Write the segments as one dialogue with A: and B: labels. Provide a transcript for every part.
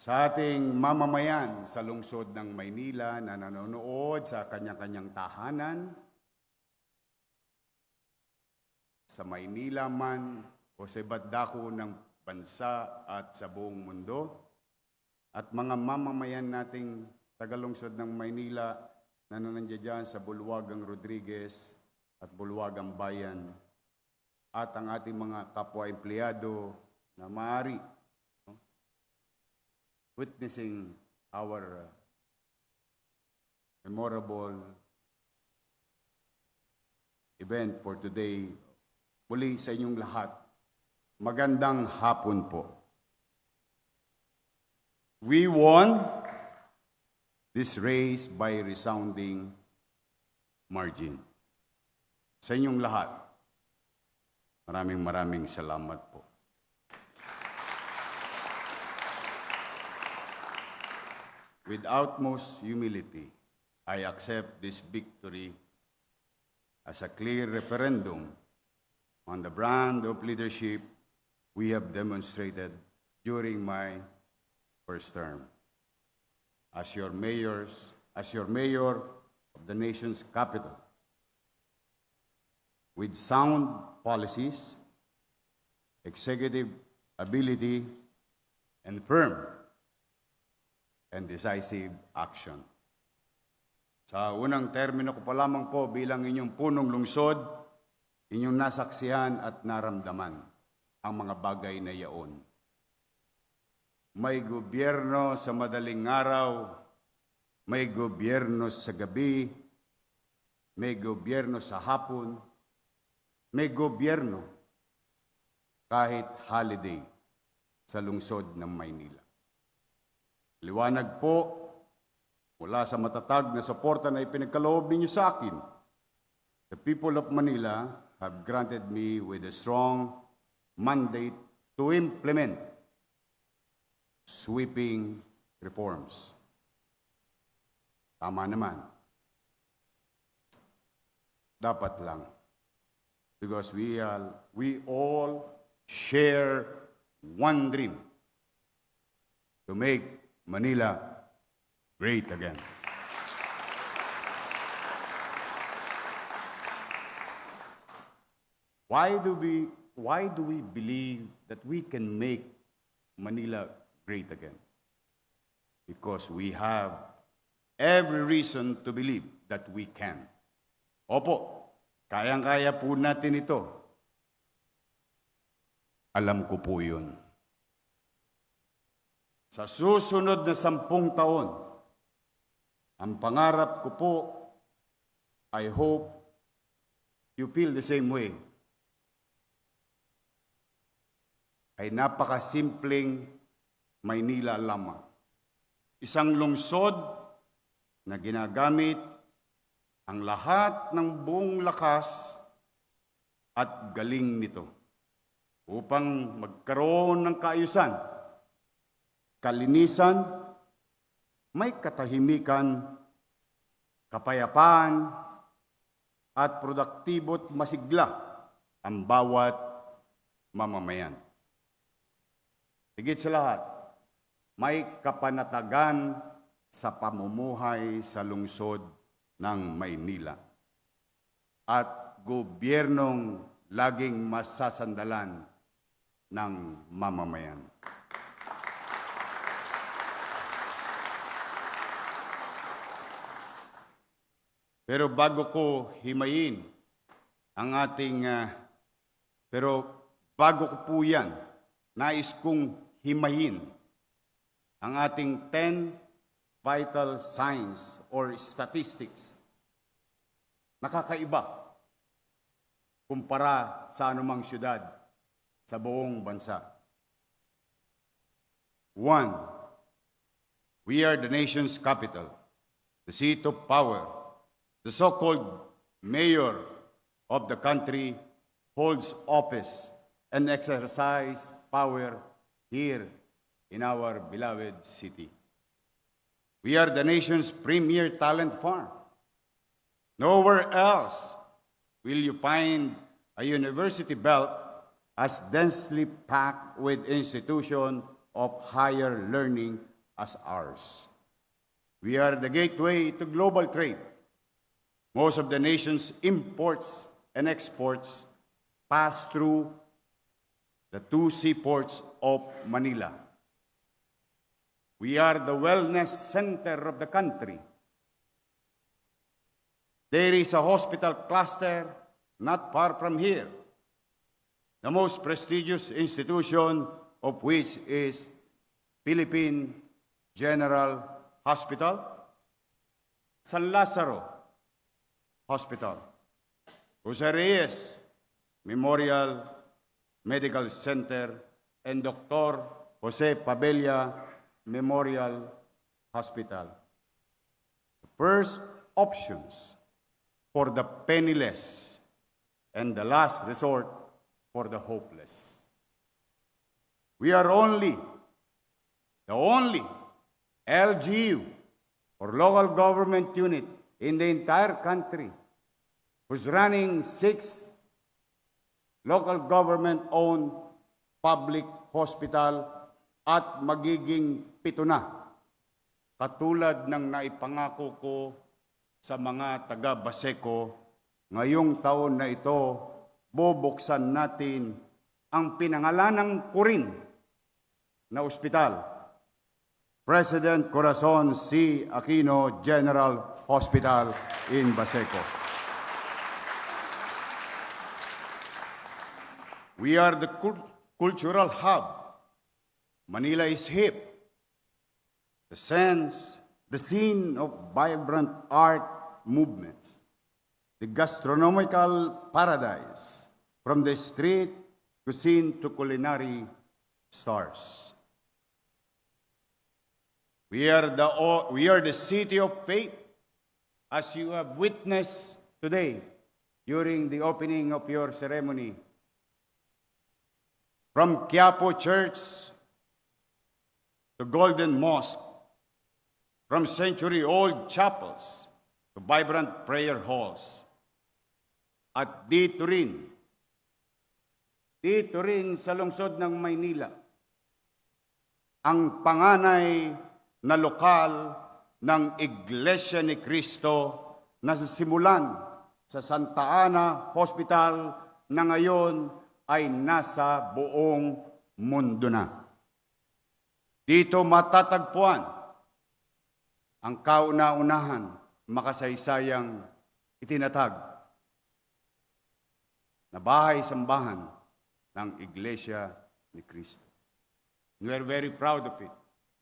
A: sa ating mamamayan sa lungsod ng Maynila na nanonood sa kanyang-kanyang tahanan, sa Maynila man o sa iba't dako ng bansa at sa buong mundo, at mga mamamayan nating tagalungsod ng Maynila na nandiyan sa Bulwagang Rodriguez at Bulwagang Bayan, at ang ating mga kapwa-empleyado na maaari witnessing our memorable event for today. Muli sa inyong lahat, magandang hapon po. We won this race by resounding margin. Sa inyong lahat, maraming salamat po. With utmost humility, I accept this victory as a clear referendum on the brand of leadership we have demonstrated during my first term as your mayor of the nation's capital. With sound policies, executive ability, and firm and decisive action. Sa unang termino ko pa lamang po bilang inyong punong lungsod, inyong nasaksihan at naramdaman ang mga bagay na yaon. May gobyerno sa madaling araw, may gobyerno sa gabi, may gobyerno sa hapon, may gobyerno kahit holiday sa lungsod ng Maynila. Liwanag po mula sa matatag na suporta na ipinagkaloob ninyo sa akin. The people of Manila have granted me with a strong mandate to implement sweeping reforms. Tama naman. Dapat lang. Because we all share one dream to make Manila great again. Why do we believe that we can make Manila great again? Because we have every reason to believe that we can. Opo, kayang-kaya po natin ito. Alam ko po yun. Sa susunod na 10 taon, ang pangarap ko po, I hope you feel the same way, ay napakasimpleng Maynila lamang. Isang lungsod na ginagamit ang lahat ng buong lakas at galing nito upang magkaroon ng kaayusan, kalinisan, may katahimikan, kapayapaan, at produktibo't masigla ang bawat mamamayan. Higit sa lahat, may kapanatagan sa pamumuhay sa lungsod ng Maynila at gobyernong laging masasandalan ng mamamayan. Pero bago ko himayin ang bago ko po yan, nais kong himayin ang ating 10 vital signs or statistics. Nakakaiba kumpara sa anumang syudad sa buong bansa. 1. We are the nation's capital, the seat of power. The so-called mayor of the country holds office and exercises power here in our beloved city. We are the nation's premier talent farm. Nowhere else will you find a university belt as densely packed with institutions of higher learning as ours. We are the gateway to global trade. Most of the nation's imports and exports pass through the two seaports of Manila. We are the wellness center of the country. There is a hospital cluster not far from here, the most prestigious institution of which is Philippine General Hospital, San Lazaro Hospital, Jose Reyes Memorial Medical Center, and Dr. Jose Pabella Memorial Hospital. The first options for the penniless and the last resort for the hopeless. We are the only LGU or local government unit in the entire country who's running 6 local government-owned public hospital at magiging 7 na. Katulad ng naipangako ko sa mga taga-Baseco, ngayong taon na ito, bubuksan natin ang pinangalanang Corin na ospital, President Corazon C. Aquino General Hospital in Baseco. We are the cultural hub. Manila is hip. The scene of vibrant art movements. The gastronomical paradise, from the street cuisine to culinary stars. We are the city of faith, as you have witnessed today during the opening of your ceremony. From Quiapo Church to Golden Mosque, from century-old chapels to vibrant prayer halls. At dito rin sa lungsod ng Maynila, ang panganay na lokal ng Iglesia ni Cristo na simulan sa Santa Ana Hospital na ngayon ay nasa buong mundo na. Dito matatagpuan ang kauna-unahan, makasaysayang itinatag na bahay-sambahan ng Iglesia ni Cristo. We are very proud of it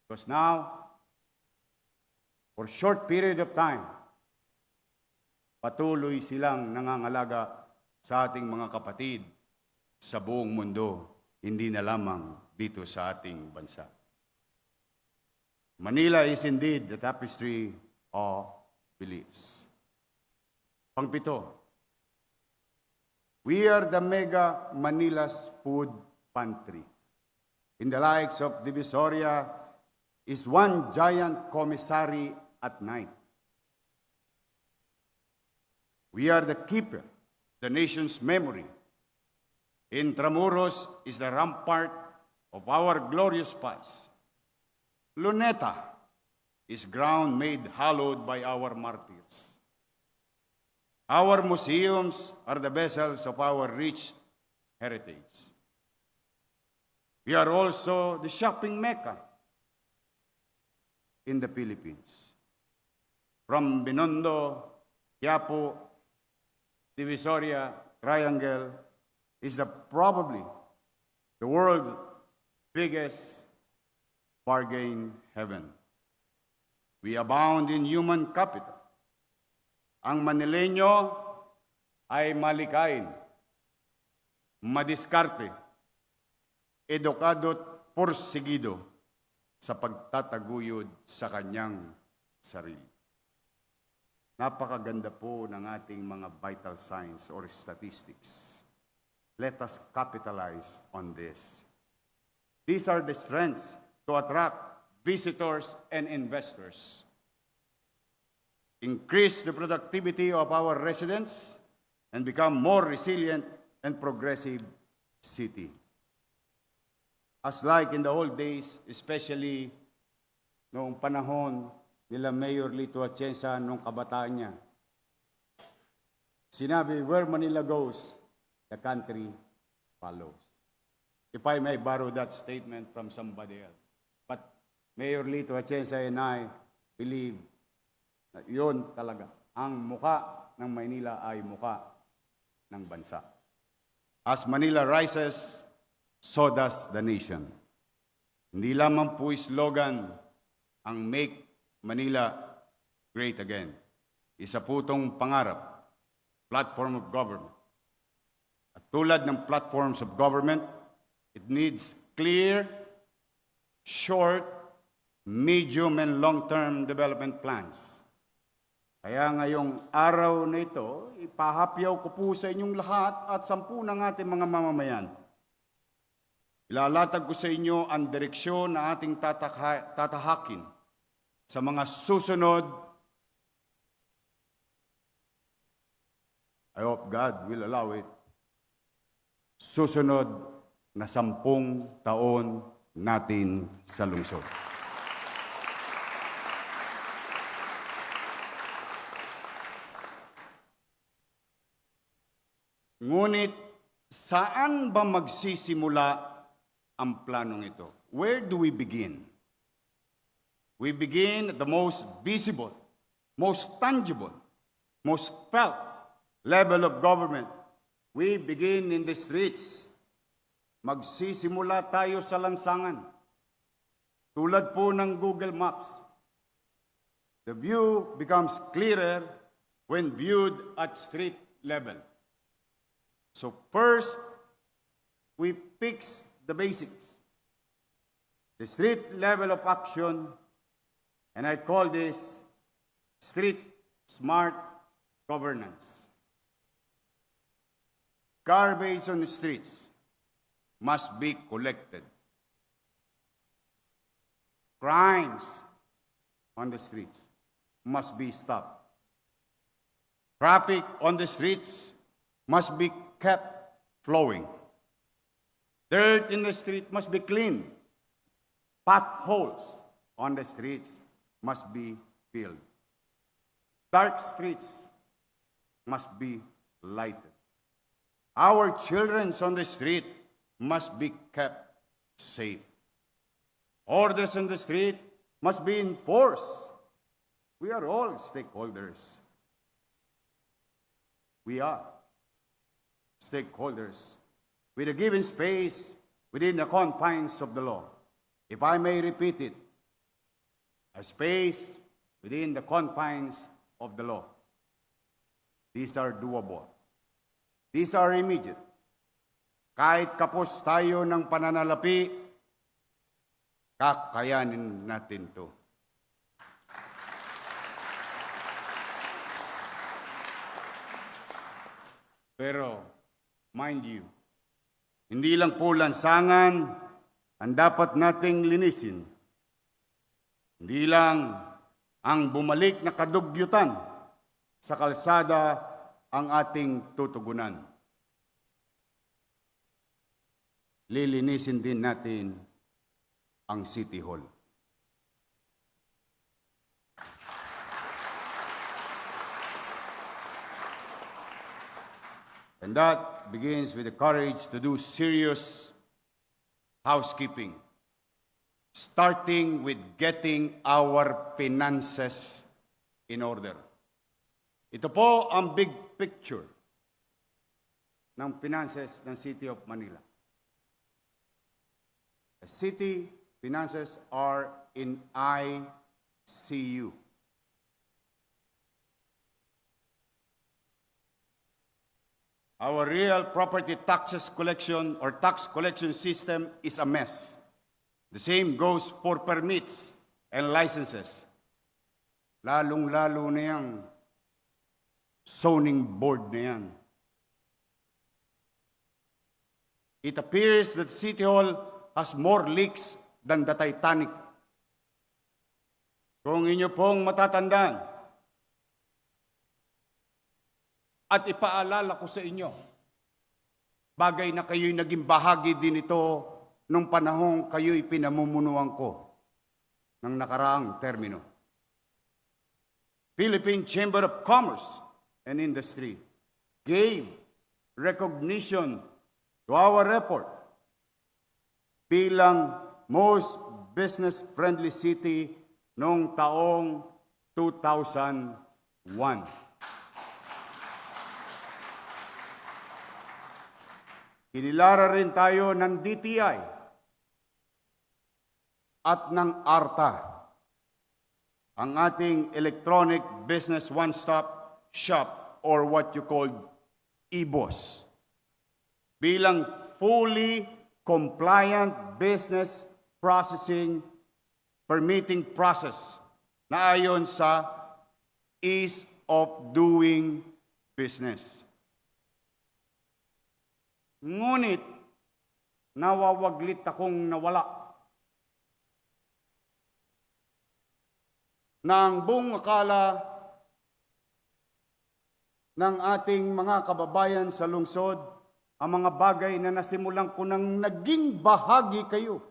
A: because now, for a short period of time, patuloy silang nangangalaga sa ating mga kapatid sa buong mundo, hindi na lamang dito sa ating bansa. Manila is indeed the tapestry of beliefs. Pangpito, we are the Mega Manila's food pantry. In the likes of Divisoria is one giant commissary at night. We are the keeper, the nation's memory. Intramuros is the rampart of our glorious past. Luneta is ground made hallowed by our martyrs. Our museums are the vessels of our rich heritage. We are also the shopping mecca in the Philippines. From Binondo, Quiapo, Divisoria, Triangle, is probably the world's biggest bargain heaven. We abound in human capital. Ang Manileño ay malikain, madiskarte, edukado't porsigido sa pagtataguyod sa kanyang sarili. Napakaganda po ng ating mga vital signs or statistics. Let us capitalize on this. These are the strengths to attract visitors and investors. Increase the productivity of our residents and become more resilient and progressive city. As like in the old days, especially noong panahon nila Mayor Lito Atienza nung kabataan niya. Sinabi, where Manila goes, the country follows. If I may borrow that statement from somebody else. But Mayor Lito Atienza and I believe na yun talaga. Ang muka ng Maynila ay muka ng bansa. As Manila rises, so does the nation. Hindi lamang po slogan ang Make Manila Great Again. Isa po itong pangarap, platform of government. At tulad ng platforms of government, it needs clear, short, medium, and long-term development plans. Kaya ngayong araw na ito, ipahapyaw ko po sa inyong lahat at 10 ng ating mga mamamayan. Ilalatag ko sa inyo ang direksyon na ating tatahakin sa mga susunod. I hope God will allow it. Susunod na 10 taon natin sa lungsod. Ngunit, saan ba magsisimula ang planong ito? Where do we begin? We begin at the most visible, most tangible, most felt level of government. We begin in the streets. Magsisimula tayo sa lansangan. Tulad po ng Google Maps. The view becomes clearer when viewed at street level. So first, we fix the basics. The street level of action, and I call this street smart governance. Garbage on the streets must be collected. Crimes on the streets must be stopped. Traffic on the streets must be kept flowing. Dirt in the street must be cleaned. Potholes on the streets must be filled. Dark streets must be lighted. Our children on the street must be kept safe. Orders on the street must be enforced. We are all stakeholders. We are stakeholders with a given space within the confines of the law. If I may repeat it, a space within the confines of the law. These are doable. These are immediate. Kahit kapos tayo ng pananalapi, kakayanin natin to. Pero, mind you, hindi lang po lansangan ang dapat nating linisin. Hindi lang ang bumalik na kadugyutan sa kalsada ang ating tutugunan. Lilinisin din natin ang City Hall. And that begins with the courage to do serious housekeeping, starting with getting our finances in order. Ito po ang big picture ng finances ng City of Manila. The city finances are in ICU. Our real property taxes collection or tax collection system is a mess. The same goes for permits and licenses. Lalong-lalo na yung zoning board na yan. It appears that City Hall has more leaks than the Titanic. Kung inyo pong matatandaan, at ipaalala ko sa inyo, bagay na kayo'y naging bahagi din ito nung panahong kayo'y pinamumunuan ko. ng nakaraang termino. Philippine Chamber of Commerce and Industry gave recognition to our report bilang most business-friendly city noong taong 2001. Kinilara rin tayo ng DTI at ng ARTA, ang ating Electronic Business One-Stop Shop or what you call EBOS, bilang fully compliant business processing permitting process na ayon sa ease of doing business. Ngunit, nawawaglit akong nawala ng buong akala ng ating mga kababayan sa lungsod, ang mga bagay na nasimulan ko nang naging bahagi kayo,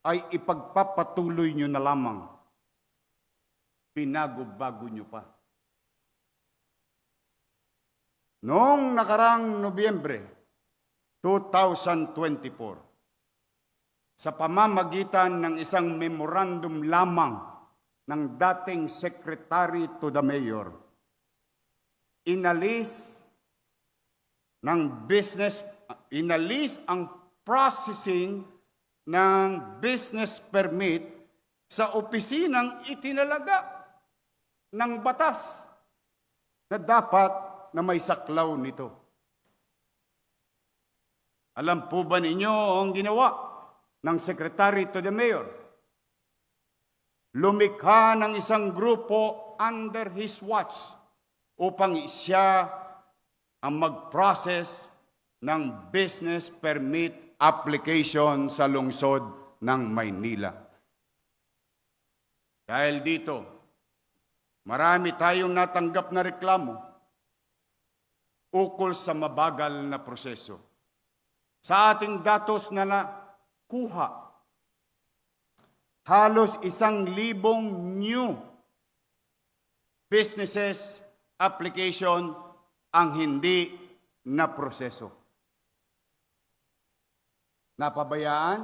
A: ay ipagpapatuloy nyo na lamang. Pinago-bago nyo pa. Noong nakarang Nobyembre 2024, sa pamamagitan ng isang memorandum lamang ng dating Secretary to the Mayor, inalis ang processing ng business permit sa opisinang itinalaga ng batas na dapat na may saklaw nito. Alam po ba ninyo ang ginawa ng Secretary to the Mayor? Lumikha ng isang grupo under his watch upang siya ang mag-process ng business permit application sa lungsod ng Maynila. Dahil dito, marami tayong natanggap na reklamo ukol sa mabagal na proseso. Sa ating datos na nakuha, halos 1,000 new businesses application ang hindi na proseso. Napabayaan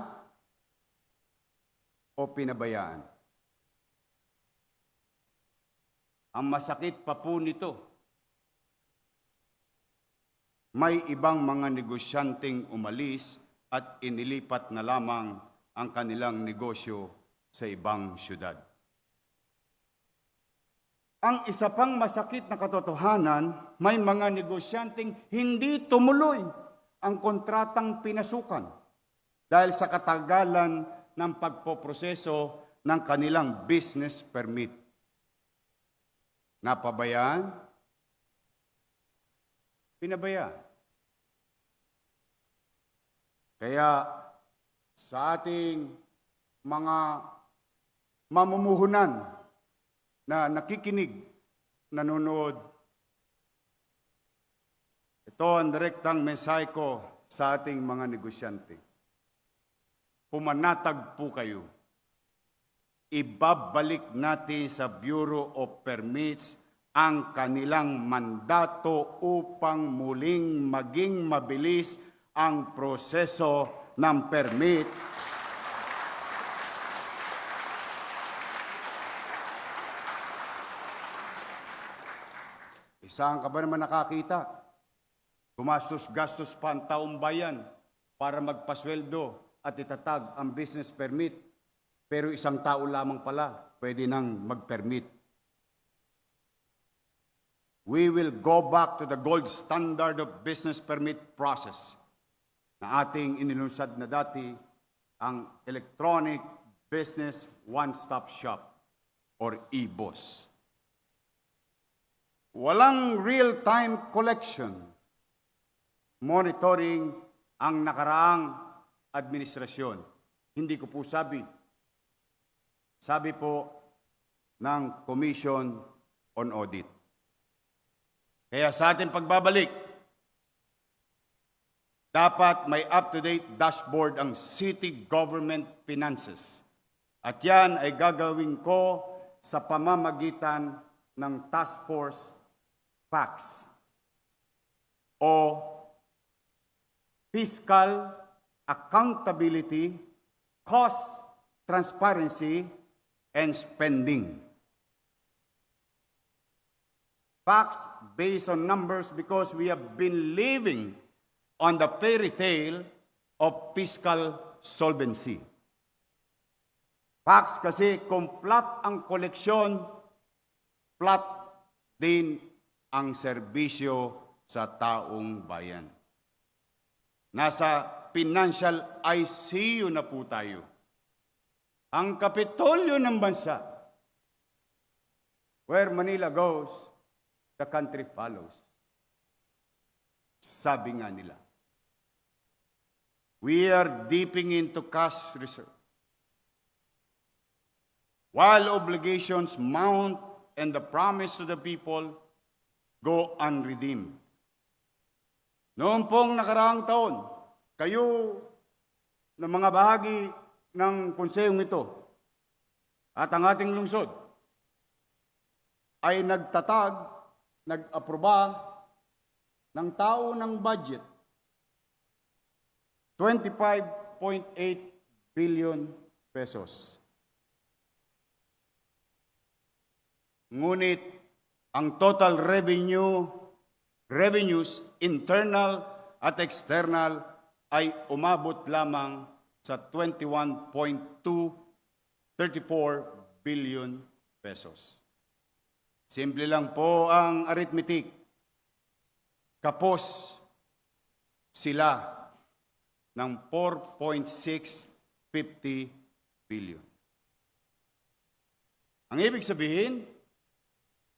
A: o pinabayaan? Ang masakit pa po nito, may ibang mga negosyanteng umalis at inilipat na lamang ang kanilang negosyo sa ibang syudad. Ang isa pang masakit na katotohanan, may mga negosyanteng hindi tumuloy ang kontratang pinasukan dahil sa katagalan ng pagpoproseso ng kanilang business permit. Napabayaan? Pinabayaan. Kaya sa ating mga mamumuhunan na nakikinig, nanonood, ito ang direktang mensahe ko sa ating mga negosyante. Pumanatag po kayo. Ibabalik natin sa Bureau of Permits ang kanilang mandato upang muling maging mabilis ang proseso ng permit Saan ka ba naman nakakita? Gumastos-gastos pa ang taong bayan para magpasweldo at itatag ang business permit. Pero isang tao lamang pala pwede nang mag-permit. We will go back to the gold standard of business permit process na ating inilunsad na dati, ang Electronic Business One-Stop Shop or EBOS. Walang real-time collection, monitoring ang nakaraang administrasyon. Hindi ko po sabi. Sabi po ng Commission on Audit. Kaya sa ating pagbabalik, dapat may up-to-date dashboard ang city government finances At yan ay gagawin ko sa pamamagitan ng Task Force PACS o Fiscal Accountability, Cost Transparency, and Spending. Facts based on numbers because we have been living on the fairy tale of fiscal solvency. Facts kasi kung flat ang koleksyon, flat din ang serbisyo sa taong bayan. Nasa financial ICU na po tayo. Ang kapitolyo ng bansa, where Manila goes, the country follows. Sabi nga nila. We are dipping into cash reserve. While obligations mount and the promise to the people go unredeemed. Noong pong nakaraang taon, kayo na mga bahagi ng konsehong ito at ang ating lungsod ay nag-aproba ng tao ng budget 25.8 billion pesos. Ngunit ang total revenues, internal at external, ay umabot lamang sa 21.234 billion pesos. Simple lang po ang arithmetic. Kapos sila ng 4.650 billion. Ang ibig sabihin,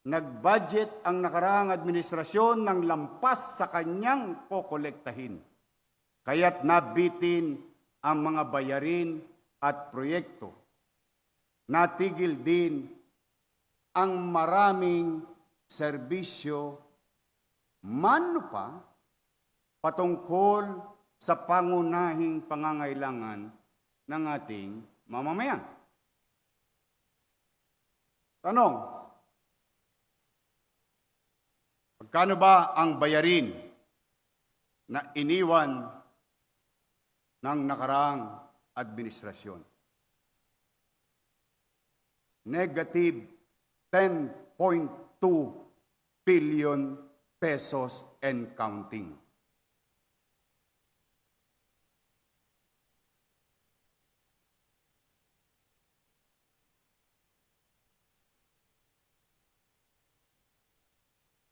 A: nag-budget ang nakaraang administrasyon ng lampas sa kanyang kokolektahin. Kaya't nabitin ang mga bayarin at proyekto. Natigil din ang maraming serbisyo mano pa patungkol sa pangunahing pangangailangan ng ating mamamayan. Tanong, magkano ba ang bayarin na iniwan ng nakaraang administrasyon? Negative 10.2 billion pesos and counting.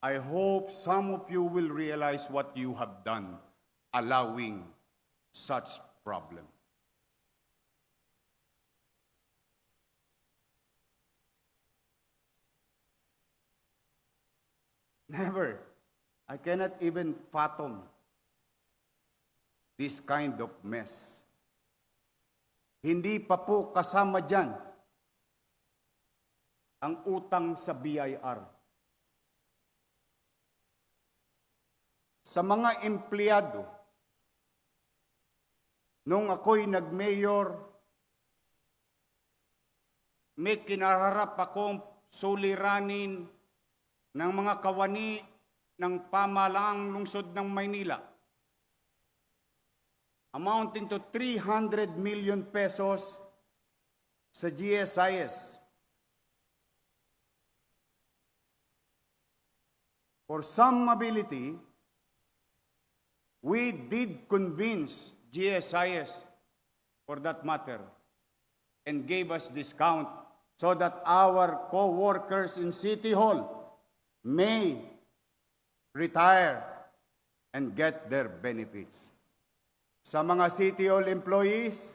A: I hope some of you will realize what you have done, allowing such problem. Never. I cannot even fathom this kind of mess. Hindi pa po kasama dyan ang utang sa BIR. Sa mga empleyado, nung ako'y nag-mayor, may kinaharap akong suliranin ng mga kawani ng pamahalaang lungsod ng Maynila, amounting to 300 million pesos sa GSIS. For some ability, we did convince GSIS, for that matter, and gave us discount so that our co-workers in City Hall may retire and get their benefits. Sa mga City Hall employees,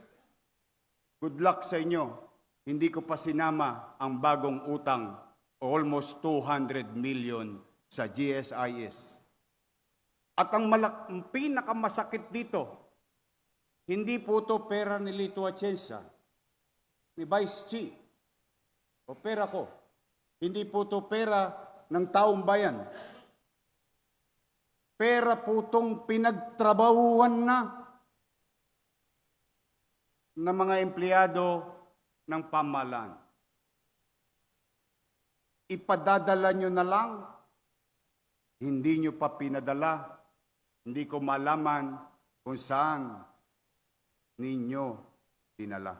A: good luck sa inyo. Hindi ko pa sinama ang bagong utang, almost 200 million sa GSIS. At ang pinakamasakit dito, hindi po ito pera ni Lito Atienza, ni Vice Chief, o pera ko. Hindi po ito pera ng taong bayan. Pera po itong pinagtrabahuan na ng mga empleyado ng pamahalaan. Ipadadala nyo na lang, hindi nyo pa pinadala, hindi ko malaman kung saan ninyo dinala.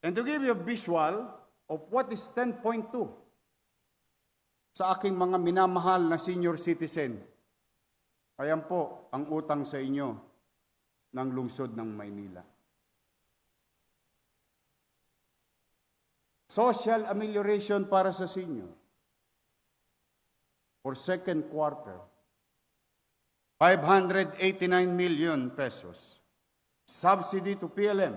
A: And to give you a visual of what is 10.2 sa aking mga minamahal na senior citizen, ayan po ang utang sa inyo ng lungsod ng Maynila. Social amelioration para sa senior for second quarter, 589 million pesos. Subsidy to PLM,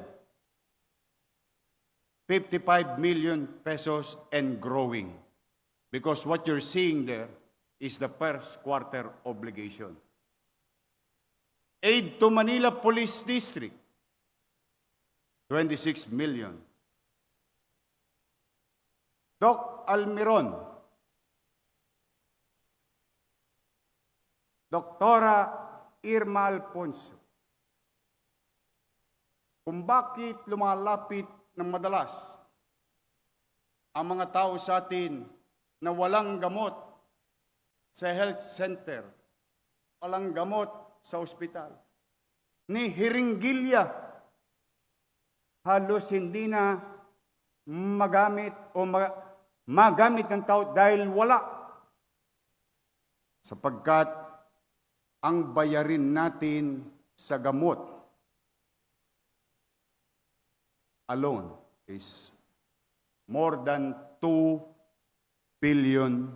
A: 55 million pesos and growing. Because what you're seeing there is the first quarter obligation. Aid to Manila Police District, 26 million. Doc Almiron, Doktora Irma Alfonso, kung bakit lumalapit ng madalas ang mga tao sa atin na walang gamot sa health center, walang gamot sa ospital, ni Hiringgilya, halos hindi na magamit o magamit ng tao dahil wala. Sapagkat ang bayarin natin sa gamot alone is more than 2 billion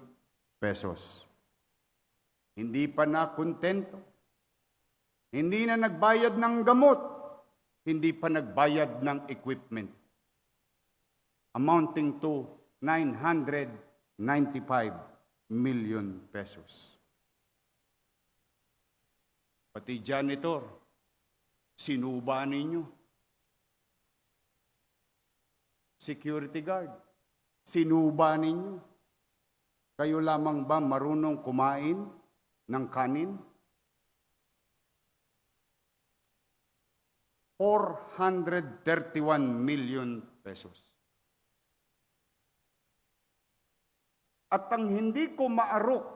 A: pesos. Hindi pa na kontento. Hindi na nagbayad ng gamot. Hindi pa nagbayad ng equipment. Amounting to 995 million pesos. Pati janitor, sinuba ninyo. Security guard, sinuba ninyo. Kayo lamang ba marunong kumain ng kanin? 431 million pesos. At ang hindi ko maarok,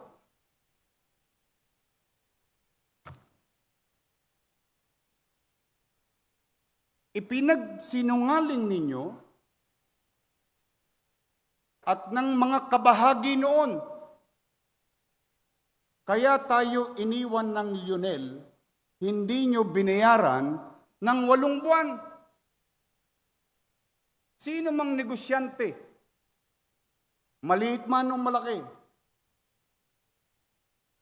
A: ipinagsinungaling ninyo at ng mga kabahagi noon. Kaya tayo iniwan ng Lionel, hindi nyo binayaran ng 8 buwan. Sino mang negosyante, maliit man o malaki,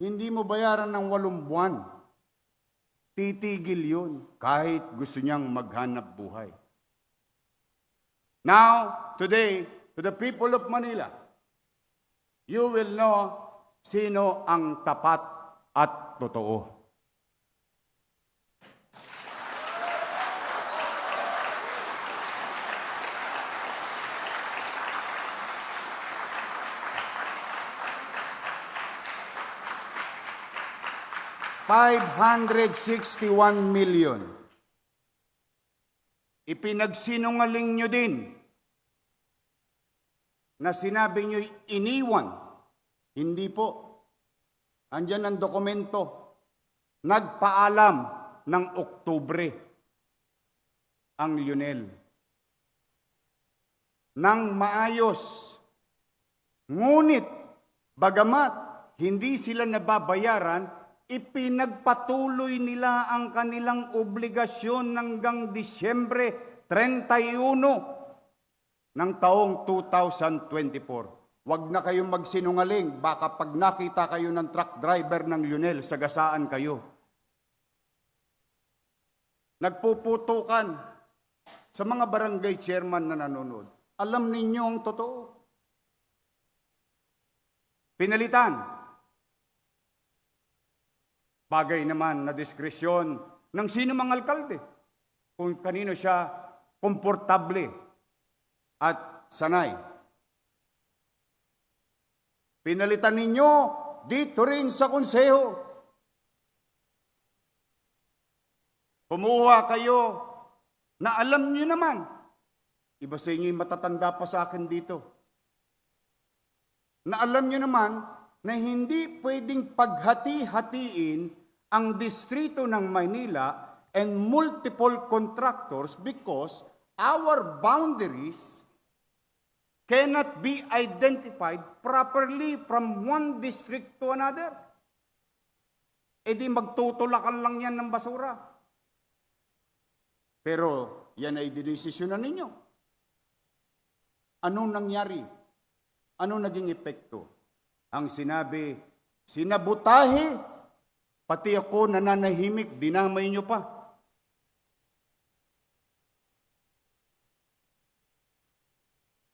A: hindi mo bayaran ng 8 buwan. Titigil yun kahit gusto niyang maghanap buhay. Now, today, to the people of Manila, you will know sino ang tapat at totoo. $561 million. Ipinagsinungaling nyo din na sinabi nyo iniwan. Hindi po. Andyan ang dokumento. Nagpaalam ng Oktubre ang Lionel. Nang maayos. Ngunit, bagamat hindi sila nababayaran, ipinagpatuloy nila ang kanilang obligasyon hanggang Disyembre 31 ng taong 2024. Huwag na kayong magsinungaling, baka pag nakita kayo ng truck driver ng Lionel, sagasaan kayo. Nagpuputukan sa mga barangay chairman na nanonood. Alam ninyo ang totoo. Pinalitan. Bagay naman na diskresyon ng sino mang alkalde kung kanino siya komportable at sanay. Pinalitan ninyo dito rin sa konseho. Kumuha kayo na alam nyo naman, iba sa inyo yung matatanda pa sa akin dito, na alam nyo naman na hindi pwedeng paghati-hatiin ang distrito ng Maynila and multiple contractors because our boundaries cannot be identified properly from one district to another. E di magtutulakan lang yan ng basura. Pero yan ay dinesisyonan ninyo. Anong nangyari? Anong naging epekto? Ang sinabi, sinabutahe, pati ako nananahimik, dinamay nyo pa.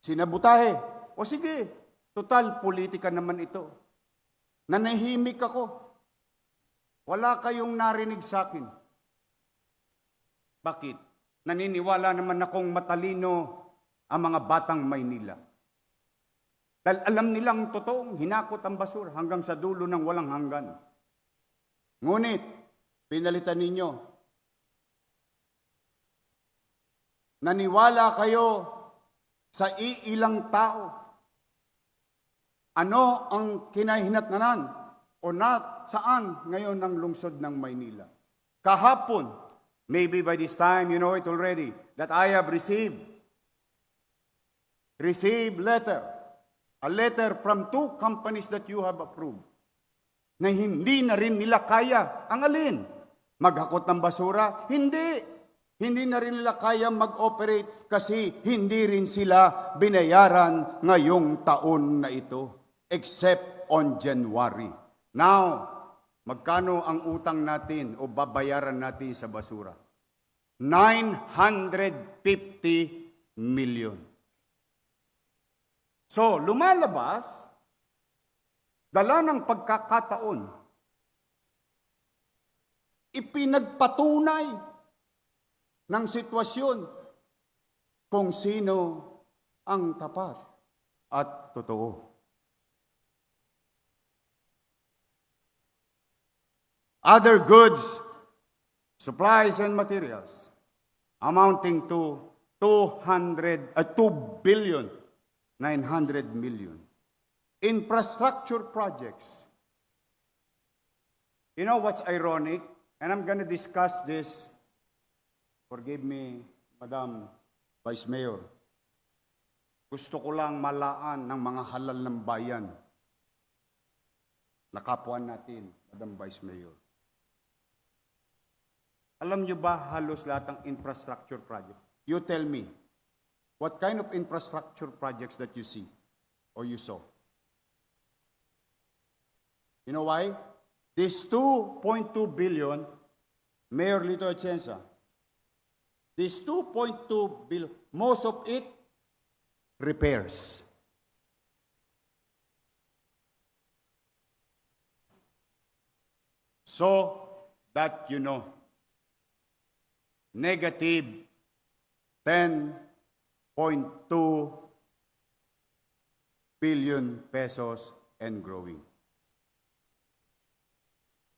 A: Sinabutahe. O sige, total politika naman ito. Nanahimik ako. Wala kayong narinig sa akin. Bakit? Naniniwala naman akong matalino ang mga batang Maynila. Dahil alam nilang totoong hinakot ang basura hanggang sa dulo ng walang hanggan. Ngunit, pinalitan ninyo. Naniwala kayo sa iilang tao. Ano ang kinahinatnanan o saan ngayon ang lungsod ng Maynila? Kahapon, maybe by this time you know it already, that I have received letter, a letter from 2 companies that you have approved, na hindi na rin nila kaya. Ang alin? Maghakot ng basura? Hindi. Hindi na rin nila kaya mag-operate kasi hindi rin sila binayaran ngayong taon na ito, except on January. Now, magkano ang utang natin o babayaran natin sa basura? 950 million. So, lumalabas, dala ng pagkakataon, ipinagpatunay ng sitwasyon kung sino ang tapat at totoo. Other goods, supplies and materials amounting to 2 billion 900 million. Infrastructure projects. You know what's ironic? And I'm going to discuss this. Forgive me, Madam Vice Mayor. Gusto ko lang malaan ng mga halal ng bayan na kapwa natin, Madam Vice Mayor. Alam nyo ba halos lahat ng infrastructure project? You tell me, what kind of infrastructure projects that you see or you saw? You know why? This 2.2 billion, Mayor Lito Atienza, this 2.2 billion, most of it, repairs. So that you know, negative 10.2 billion pesos and growing.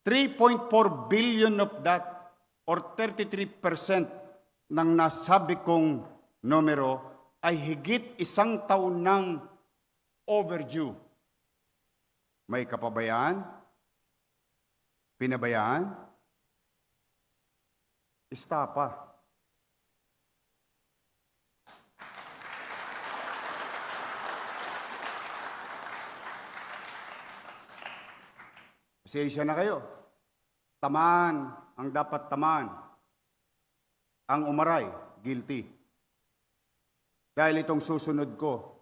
A: 3.4 billion of that, or 33% ng nasabi kong numero, ay higit 1 taon ng overdue. May kapabayaan? Pinabayaan? Istapa. Pasensya na kayo. Tamaan ang dapat tamaan. Ang umaray, guilty. Dahil itong susunod ko,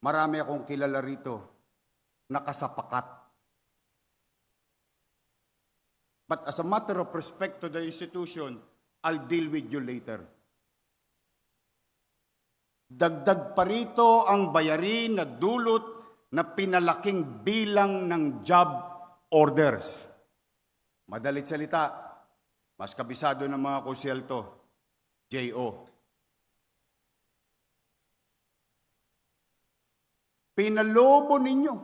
A: marami akong kilala rito, nakasapakat. But as a matter of respect to the institution, I'll deal with you later. Dagdag pa rito ang bayarin na dulot na pinalaking bilang ng job orders. Madalit salita, mas kabisado ng mga konsyelto, J.O. Pinalobo ninyo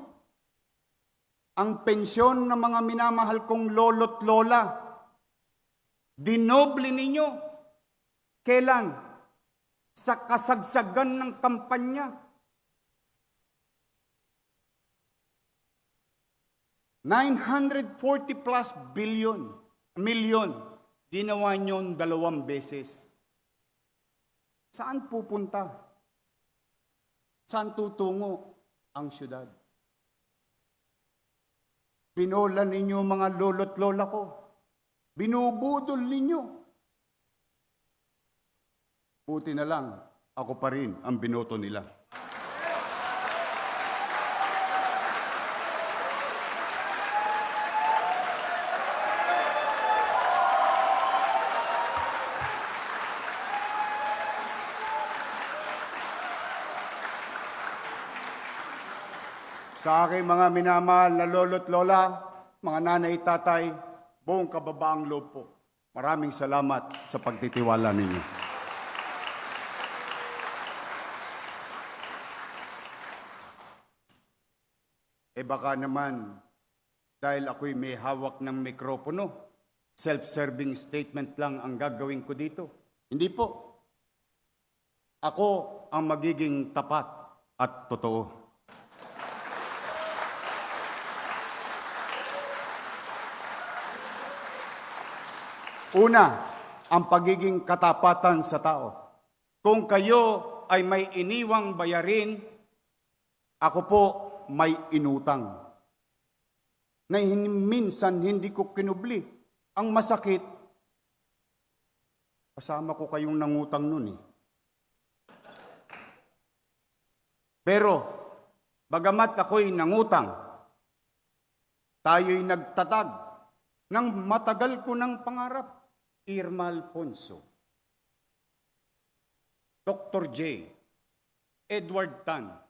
A: ang pensyon ng mga minamahal kong lolo't lola. Dinoble ninyo. Kailan? Sa kasagsagan ng kampanya. 940 plus milyon. Ginawa niyon 2 beses. Saan pupunta? Saan tutungo ang syudad? Pinola ninyo mga lolo't lola ko. Binubudol ninyo. Buti na lang, ako pa rin ang binoto nila. Sa aking mga minamahal na lolo't lola, mga nanay, tatay, buong kababaang loob po. Maraming salamat sa pagtitiwala ninyo. Baka naman, dahil ako'y may hawak ng mikropono, self-serving statement lang ang gagawin ko dito. Hindi po. Ako ang magiging tapat at totoo. Una, ang pagiging katapatan sa tao. Kung kayo ay may iniwang bayarin, ako po may inutang. Na minsan hindi ko kinubli. Ang masakit, kasama ko kayong nangutang nun eh. Pero, bagamat ako'y nangutang, tayo'y nagtatag ng matagal ko ng pangarap. Irma Alfonso, Dr. J, Edward Tan,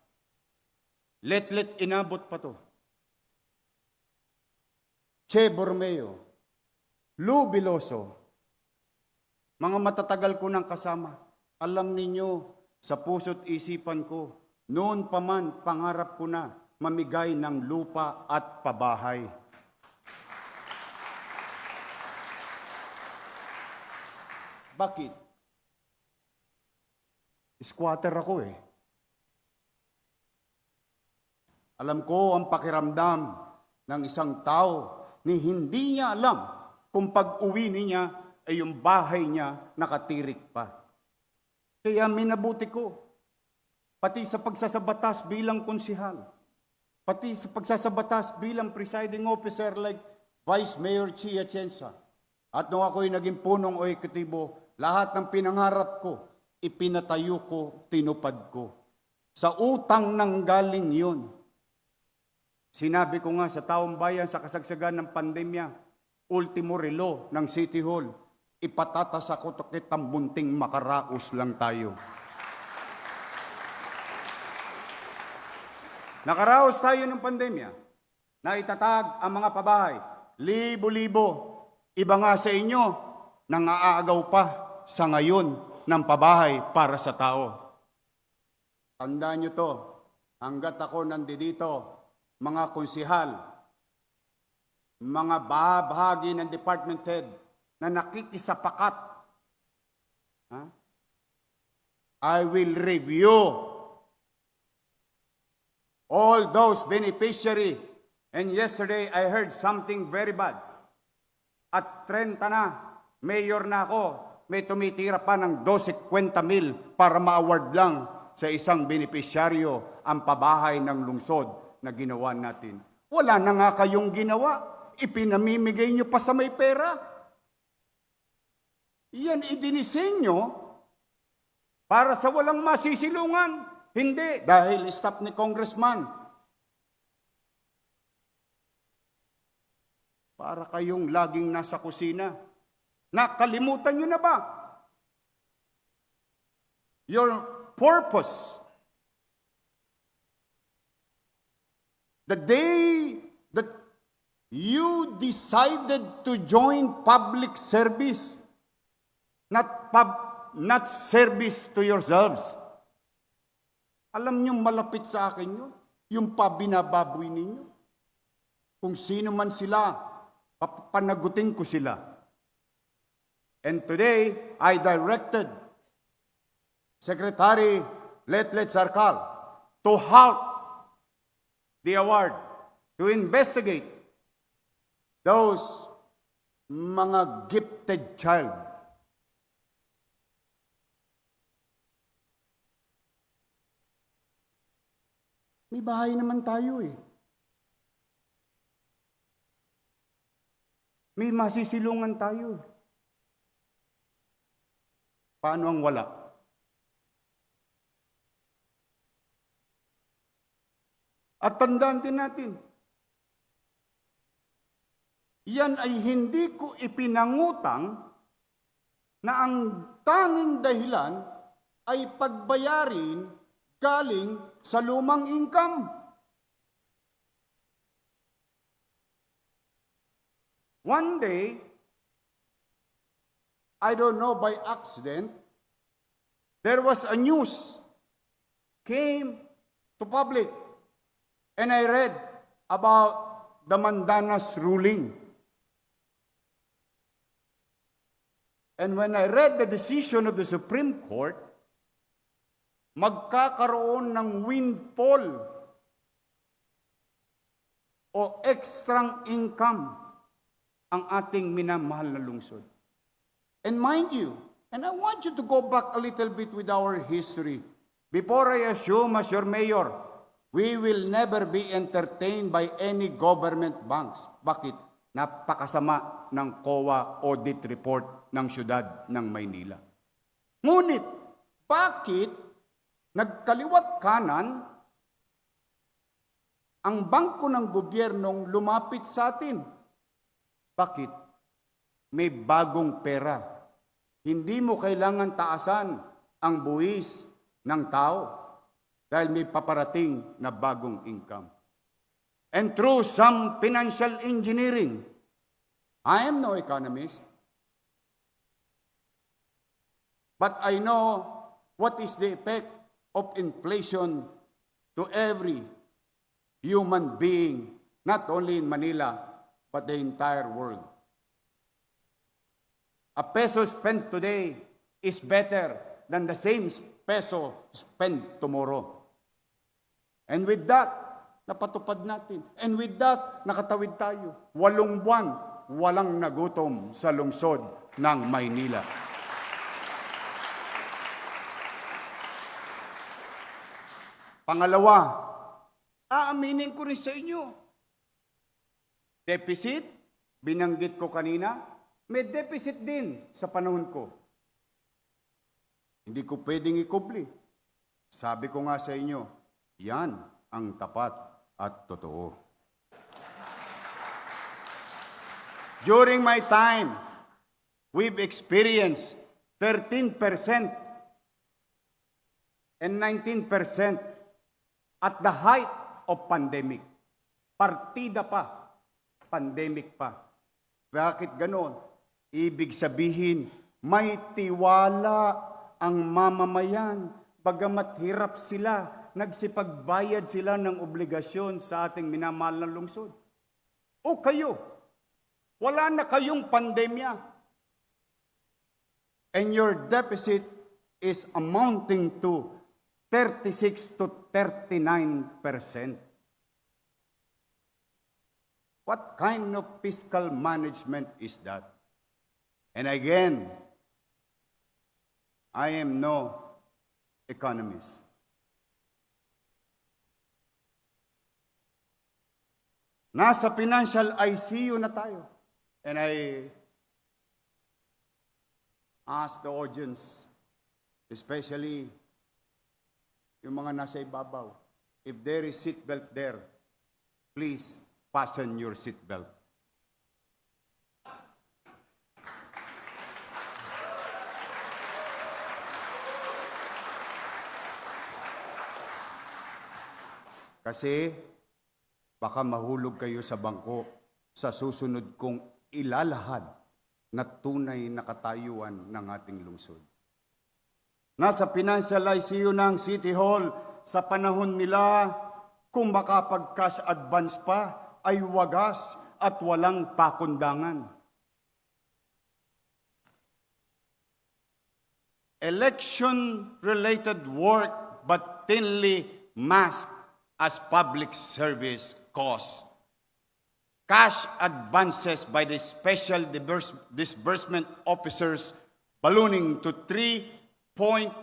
A: Letlet inabot pa to. Che Bormeo, Lou Biloso, mga matatagal ko ng kasama. Alam ninyo, sa puso't isipan ko, noon pa man pangarap ko na mamigay ng lupa at pabahay. Bakit? Squatter ako eh. Alam ko ang pakiramdam ng isang tao ni hindi niya alam kung pag-uwi niya ay yung bahay niya nakatirik pa. Kaya minabuti ko, pati sa pagsasabatas bilang konsihal, pati sa pagsasabatas bilang presiding officer like Vice Mayor Chia Atienza, at nung ako'y naging punong o ekutibo, lahat ng pinangarap ko, ipinatayo ko, tinupad ko. Sa utang nang galing yun. Sinabi ko nga sa taong bayan sa kasagsagan ng pandemya, ultimo relo ng City Hall, ipatatas ako takit ang munting makaraos lang tayo. Nakaraos tayo ng pandemya, na itatag ang mga pabahay, libo-libo. Iba nga sa inyo, nangaagaw pa sa ngayon ng pabahay para sa tao. Tandaan nyo to, hanggat ako nandito, mga konsihal, mga bahagi ng department head na nakikisapakat, I will review all those beneficiary. And yesterday, I heard something very bad. At 30 na, mayor na ako, may tumitira pa ng 12,50,000 para ma-award lang sa isang benepisyaryo ang pabahay ng lungsod na ginawa natin. Wala na nga kayong ginawa. Ipinamimigay nyo pa sa may pera. Yan idinisenyo para sa walang masisilungan. Hindi, dahil staff ni Congressman. Para kayong laging nasa kusina. Nakalimutan nyo na ba? Your purpose. The day that you decided to join public service, not service to yourselves. Alam nyo, malapit sa akin yun. Yung pabinababoy ninyo. Kung sino man sila, panagutin ko sila. And today, I directed Secretary Letlet Sarkal to halt the award, to investigate those mga gifted child. May bahay naman tayo eh. May masisilungan tayo. Paano ang wala? At tandaan din natin, yan ay hindi ko ipinangutang na ang tanging dahilan ay pagbayarin galing sa lumang income. One day, I don't know, by accident, there was a news came to public, and I read about the Mandanas ruling. And when I read the decision of the Supreme Court, magkakaroon ng windfall o extrang income ang ating minamahal na lungsod. And mind you, and I want you to go back a little bit with our history. Before I assume as your mayor, we will never be entertained by any government banks. Bakit? Napakasama ng COA audit report ng siyudad ng Maynila. Ngunit, bakit nagkaliwat kanan ang bangko ng gobyernong lumapit sa atin? Bakit? May bagong pera. Hindi mo kailangan taasan ang buwis ng tao dahil may paparating na bagong income. And through some financial engineering, I am no economist, but I know what is the effect of inflation to every human being, not only in Manila, but the entire world. A peso spent today is better than the same peso spent tomorrow. And with that, napatupad natin. And with that, nakatawid tayo. 8 buwan, walang nagutom sa lungsod ng Maynila. Pangalawa, aaminin ko rin sa inyo. Deficit, binanggit ko kanina, may deficit din sa panahon ko. Hindi ko pwedeng ikubli. Sabi ko nga sa inyo, yan ang tapat at totoo. During my time, we've experienced 13% and 19% at the height of pandemic. Partida pa, pandemic pa. Bakit ganon? Ibig sabihin, may tiwala ang mamamayan. Bagamat hirap sila, nagsipagbayad sila ng obligasyon sa ating minamahal na lungsod. O kayo, wala na kayong pandemya. And your deficit is amounting to 36 to 39%. What kind of fiscal management is that? And again, I am no economist. Nasa financial ICU na tayo. And I ask the audience, especially yung mga nasa ibabaw, if there is seatbelt there, please fasten your seatbelt. Kasi baka mahulog kayo sa bangko sa susunod kong ilalahad na tunay na katayuan ng ating lungsod. Nasa financial ICU ng City Hall, sa panahon nila, kung makapag-cash advance pa, ay wagas at walang pakundangan. election-related work but thinly masked as public service costs. Cash advances by the special disbursement officers ballooning to 3.8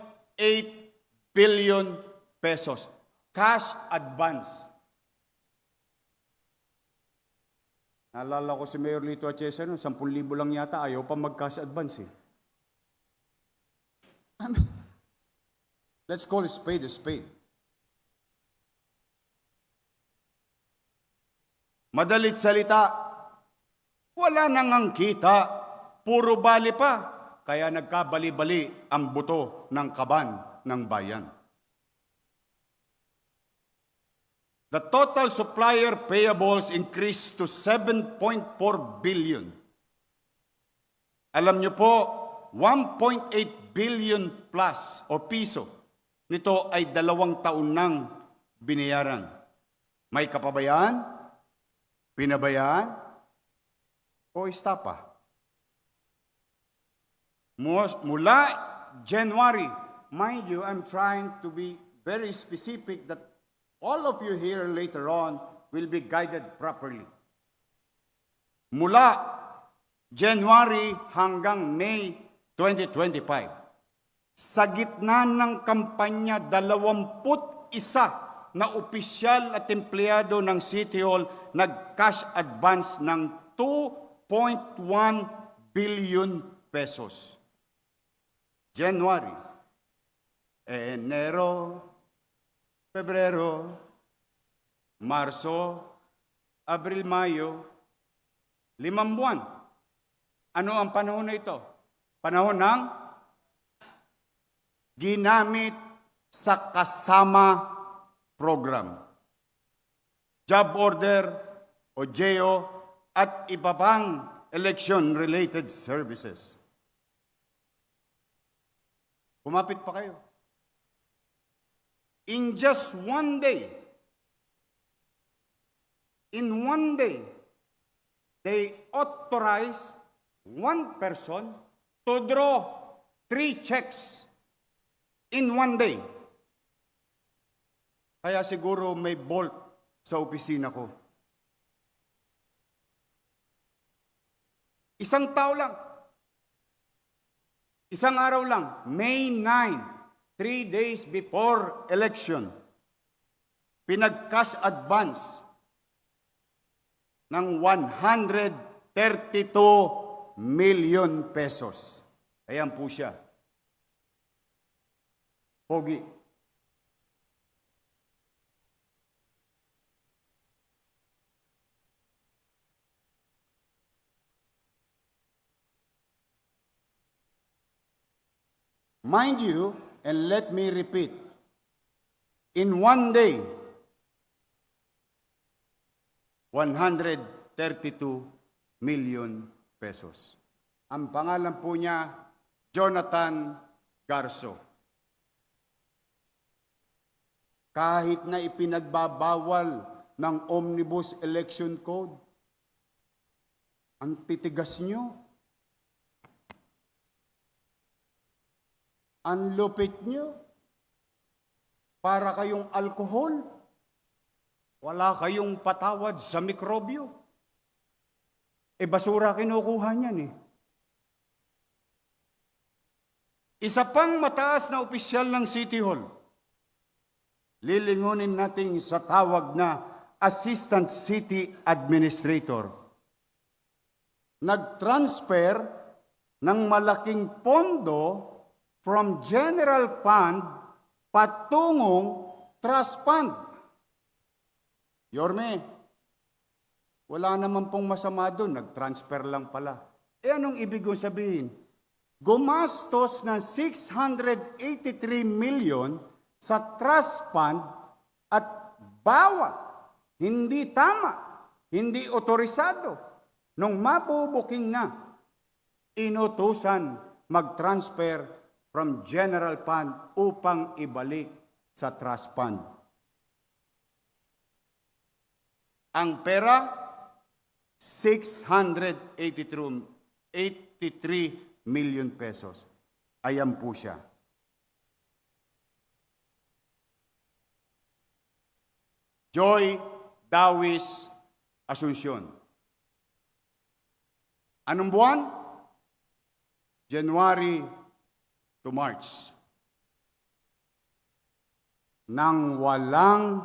A: billion pesos. Cash advance. Naalala ko si Mayor Lito Atienza, 10,000 lang yata, ayaw pa mag-cash advance eh. Let's call a spade a spade. Madalit salita, wala nang ang kita, puro bali pa, kaya nagkabali-bali ang buto ng kaban ng bayan. The total supplier payables increased to 7.4 billion. Alam niyo po, 1.8 billion plus o piso nito ay 2 taon nang binayaran. May kapabayaan, pinabayaan, o istapa? Mula January, mind you, I'm trying to be very specific that all of you here later on will be guided properly. Mula January hanggang May 2025, sa gitna ng kampanya, 21 na opisyal at empleyado ng City Hall nag-cash advance ng 2.1 billion pesos. January, Enero, Pebrero, Marso, Abril, Mayo, 5 buwan. Ano ang panahon na ito? Panahon ng ginamit sa kasama program, job order o JO at iba pang election-related services. Kumapit pa kayo. In just one day, they authorize one person to draw 3 checks in one day. Kaya siguro may bolt sa opisina ko. Isang tao lang. Isang araw lang. May 9, 3 days before election, pinag-cash advance ng 132 million pesos. Ayan po siya. Pogi. Mind you, and let me repeat, in one day, 132 million pesos. Ang pangalan po niya, Jonathan Garso. Kahit na ipinagbabawal ng Omnibus Election Code, ang titigas niyo. Ang lupit nyo, para kayong alkohol, wala kayong patawad sa mikrobyo. Basura kinukuha niyan eh. Isa pang mataas na opisyal ng City Hall, lilingunin natin sa tawag na Assistant City Administrator. Nag-transfer ng malaking pondo from general fund patungong trust fund. Yorme, wala naman pong masama doon, nag-transfer lang pala. Anong ibig kong sabihin? Gumastos ng 683 million sa trust fund at bawat hindi tama, hindi otorisado. Nung mabubuking na, inutusan mag-transfer from general fund upang ibalik sa trust fund. Ang pera, 683 million pesos. Ayan po siya. Joy Dawis Asuncion. Anong buwan? January to March. Nang walang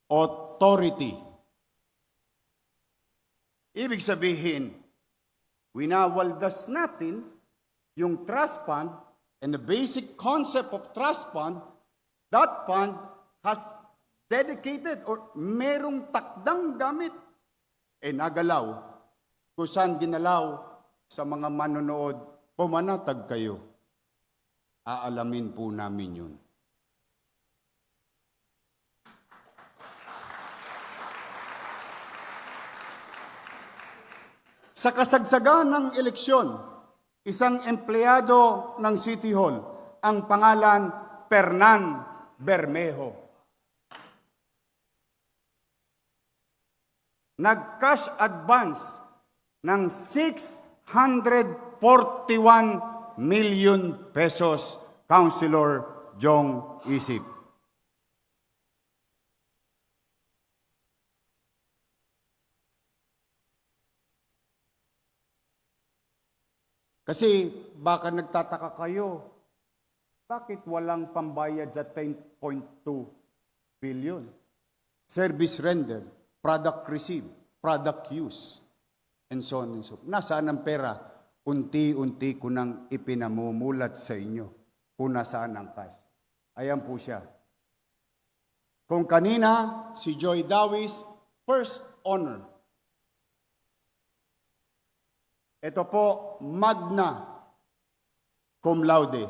A: authority. Ibig sabihin, winawaldas natin yung trust fund and the basic concept of trust fund, that fund has dedicated or merong takdang gamit. Nagalaw. Kung saan ginalaw sa mga manonood, pumanatag kayo. Aalamin po namin yun. Sa kasagsagan ng eleksyon, isang empleyado ng City Hall, ang pangalan Fernan Bermejo. Nag-cash advance ng 641 million pesos, Councilor Jong Isip. Kasi baka nagtataka kayo, bakit walang pambayad sa 10.2 billion? Service render, product received, product use, and so on and so forth. Nasaan ang pera? Unti-unti ko nang ipinamumulat sa inyo kung nasaan ang cash. Ayan po siya. Kung kanina, si Joy Dawis, first honor. Ito po, magna cum laude.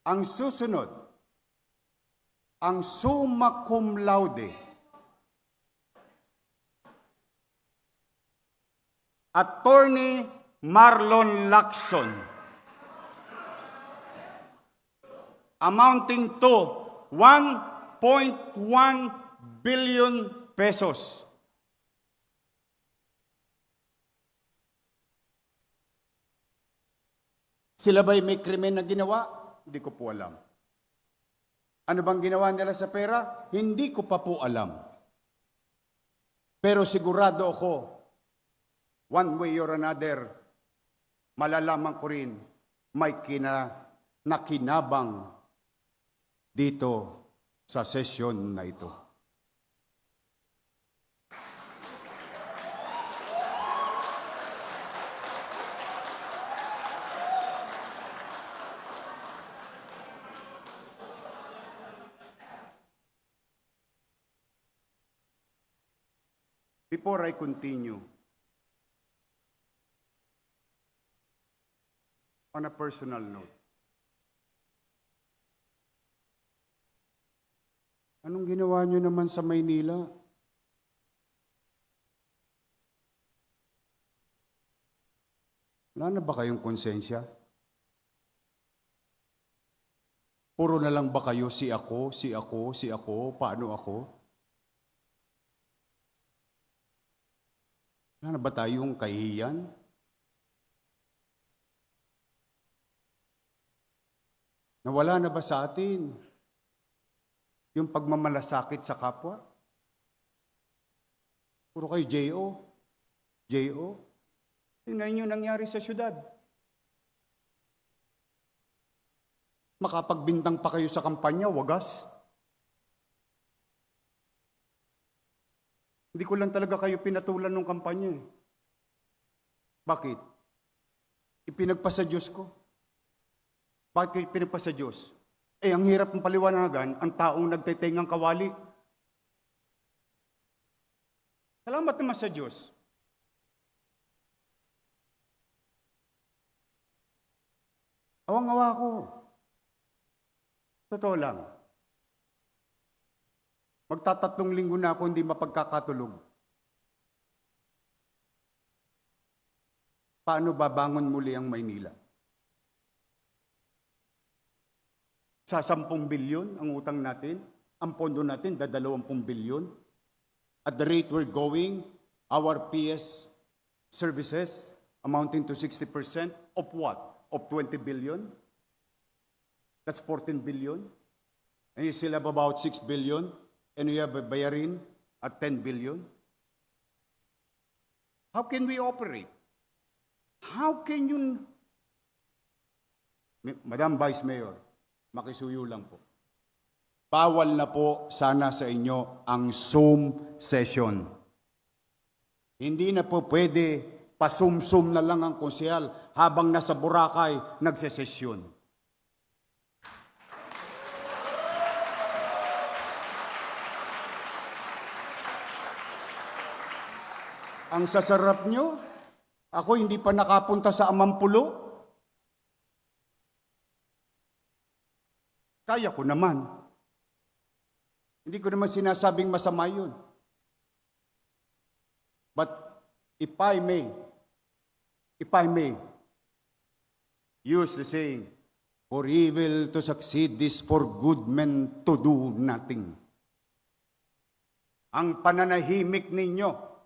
A: Ang susunod, ang summa cum laude. Attorney Marlon Lacson, amounting to 1.1 billion pesos. Sila ba'y may krimen na ginawa? Hindi ko po alam. Ano bang ginawa nila sa pera? Hindi ko pa po alam. Pero sigurado ako, one way or another, malalaman ko rin may nakinabang dito sa sesyon na ito. Before I continue, on a personal note, anong ginawa nyo naman sa Maynila? Wala na ba kayong konsensya? Puro na lang ba kayo si ako, si ako, si ako, paano ako? Wala na ba tayong kahihiyan? Nawala na ba sa atin yung pagmamalasakit sa kapwa? Puro kayo J.O. J.O. Tingnan niyo nangyari sa syudad. Makapagbintang pa kayo sa kampanya, wagas. Hindi ko lang talaga kayo pinatulan ng kampanya. Bakit? Ipinagpa sa Diyos ko. Bakit kayo pinagpa sa Diyos? Ang hirap ng paliwanagan, ang taong nagtitengang kawali. Salamat naman sa Diyos. Awang-awa ko. Totoo lang. Magtatatlong linggo na ako hindi mapagkakatulog. Paano babangon muli ang Maynila? Sa 10 bilyon ang utang natin, ang pondo natin 20 bilyon. at the rate we're going, our PS services amounting to 60% of what? Of 20 billion? That's 14 billion. And you still have about 6 billion. And you have a bayarin at 10 billion. How can we operate? How can you... Madam Vice Mayor, makisuyo lang po. Bawal na po sana sa inyo ang Zoom session. Hindi na po pwede pasum-sum na lang ang konsehal habang nasa Boracay nagsesesyon. Ang sasarap nyo, ako hindi pa nakapunta sa Amampulo. Kaya ko naman. Hindi ko naman sinasabing masama yun. But if I may use the saying, for evil to succeed is for good men to do nothing. Ang pananahimik ninyo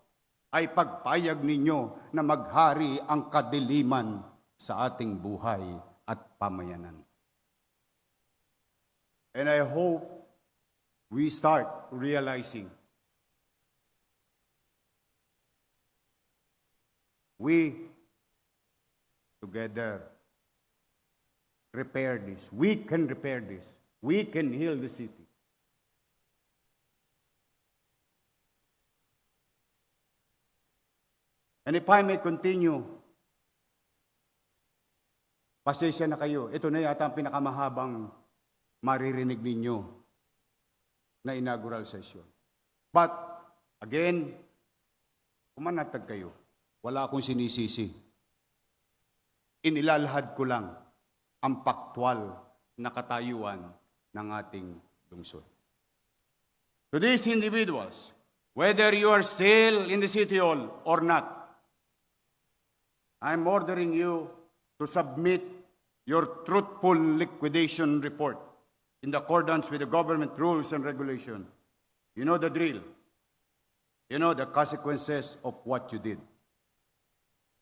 A: ay pagpayag ninyo na maghari ang kadiliman sa ating buhay at pamayanan. And I hope we start realizing we together repair this. We can repair this. We can heal the city. And if I may continue, pasensya na kayo. Ito na yata ang pinakamahabang maririnig ninyo na inaugural session. But, again, kumanatag kayo. Wala akong sinisisi. Inilalahad ko lang ang paktwal na katayuan ng ating lungsod. To these individuals, whether you are still in the City Hall or not, I'm ordering you to submit your truthful liquidation report in accordance with the government rules and regulation. You know the drill. You know the consequences of what you did.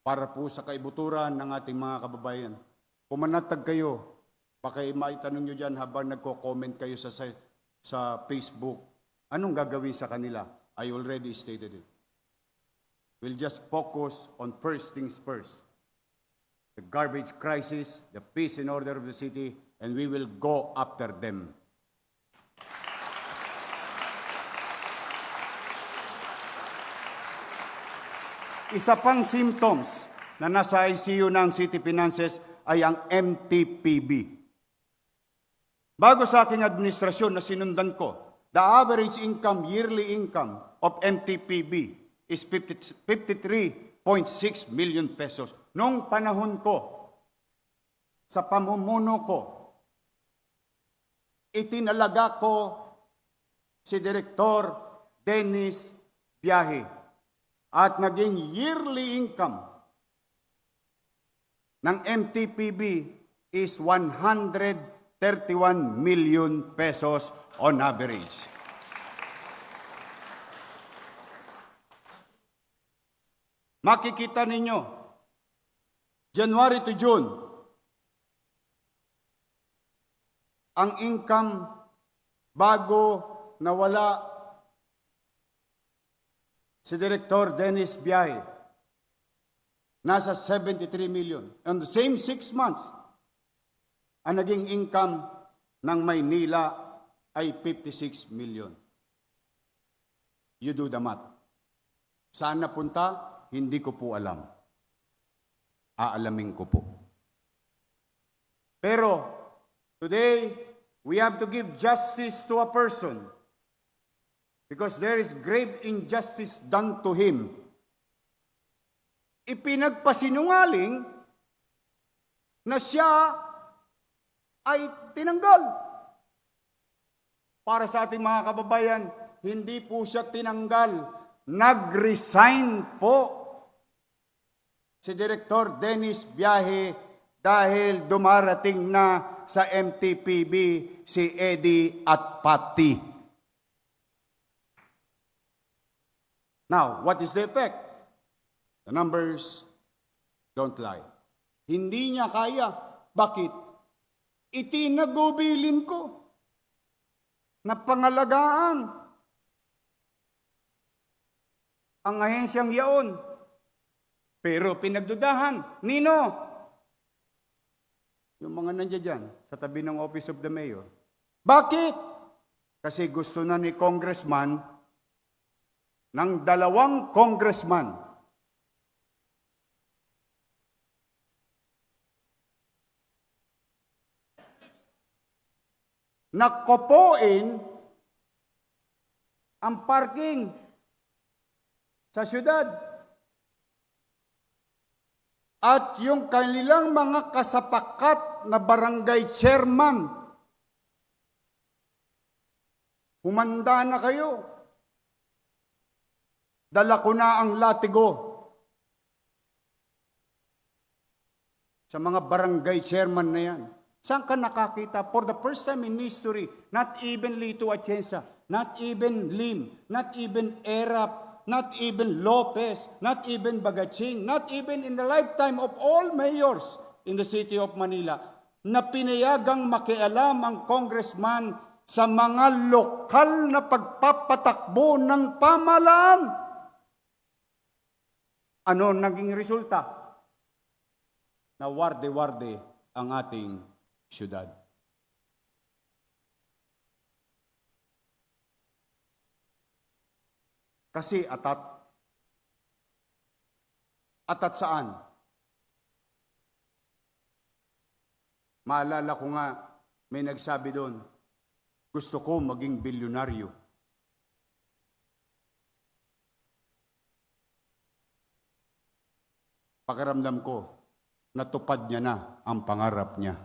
A: Para po sa kaibuturan ng ating mga kababayan. Pumanatag kayo. Maitanong nyo dyan habang nagko-comment kayo sa Facebook. Anong gagawin sa kanila? I already stated it. We'll just focus on first things first. The garbage crisis, the peace and order of the city, and we will go after them. Isa pang symptoms na nasa ICU ng City Finances ay ang MTPB. Bago sa aking administrasyon na sinundan ko, the average income, yearly income of MTPB is 53.6 million pesos. Noong panahon ko, sa pamumuno ko, itinalaga ko si Direktor Dennis Biyahe at naging yearly income ng MTPB is 131 million pesos on average. Makikita ninyo, January to June, ang income bago nawala si Director Dennis Biyahe, nasa 73 million. On the same 6 months, ang naging income ng Maynila ay 56 million. You do the math. Saan napunta? Hindi ko po alam. Aalamin ko po. Pero, today, we have to give justice to a person because there is grave injustice done to him. Ipinagpasinungaling na siya ay tinanggal. Para sa ating mga kababayan, hindi po siya tinanggal. Nag-resign po si Director Dennis Biyahe dahil dumarating na sa MTPB si Eddie at Patty. Now, what is the effect? The numbers don't lie. Hindi niya kaya. Bakit? Itinagubilin ko na pangalagaan ang ahensyang yaon. Pero pinagdudahan. Nino? Yung mga nandiyan dyan, sa tabi ng Office of the Mayor. Bakit? Kasi gusto na ni congressman, ng 2 congressman, nakopoin ang parking sa syudad. At yung kanilang mga kasapakat na barangay chairman, humanda na kayo. Dala ko na ang latigo sa mga barangay chairman na yan. Saan ka nakakita? For the first time in history, not even Lito Atienza, not even Lim, not even Erap, not even Lopez, not even Bagaching, not even in the lifetime of all mayors in the city of Manila, na pinayagang makialam ang congressman sa mga lokal na pagpapatakbo ng pamahalaan. Ano naging resulta? Na warde-warde ang ating syudad. Kasi atat saan? Maalala ko nga, may nagsabi doon, gusto ko maging bilyonaryo. Pakiramdam ko, natupad niya na ang pangarap niya.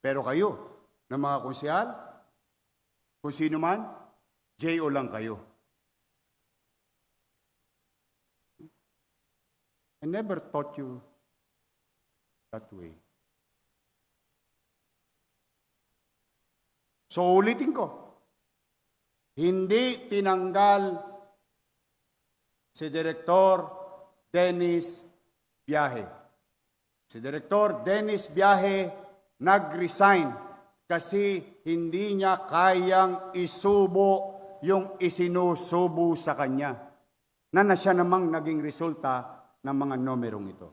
A: Pero kayo, ng mga konsehal, kung sino man, J.O. lang kayo. I never taught you that way. So ulitin ko, hindi tinanggal si Direktor Dennis Biyahe. Si Direktor Dennis Biyahe nag-resign kasi hindi niya kayang isubo yung isinusubo sa kanya na siya namang naging resulta ng mga numerong ito.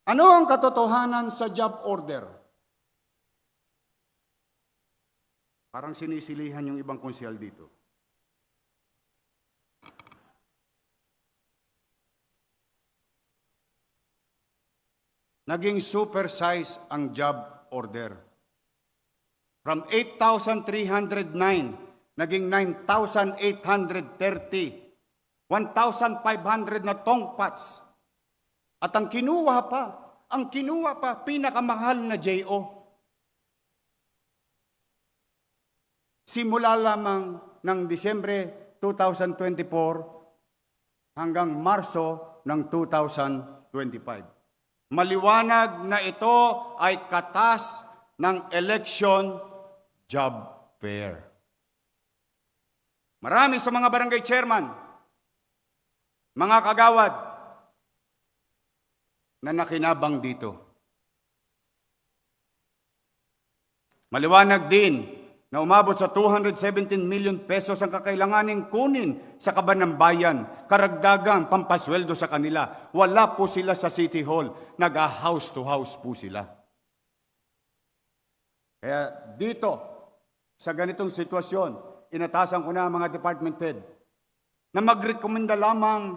A: Ano ang katotohanan sa job order? Parang sinisilihan yung ibang konsyal dito. Naging supersize ang job order. From 8,309, naging 9,830. 1,500 na tongpats. At ang kinuha pa, pinakamahal na JO. Simula lamang ng Disyembre 2024 hanggang Marso ng 2025. Maliwanag na ito ay katas ng election job fair. Marami sa mga barangay chairman, mga kagawad, na nakinabang dito. Maliwanag din na umabot sa 217 million pesos ang kakailanganing kunin sa kaban ng bayan, karagdagang pampasweldo sa kanila. Wala po sila sa City Hall, nag-house to house po sila. Kaya dito, sa ganitong sitwasyon, inatasan ko na mga department head na magrekomenda lamang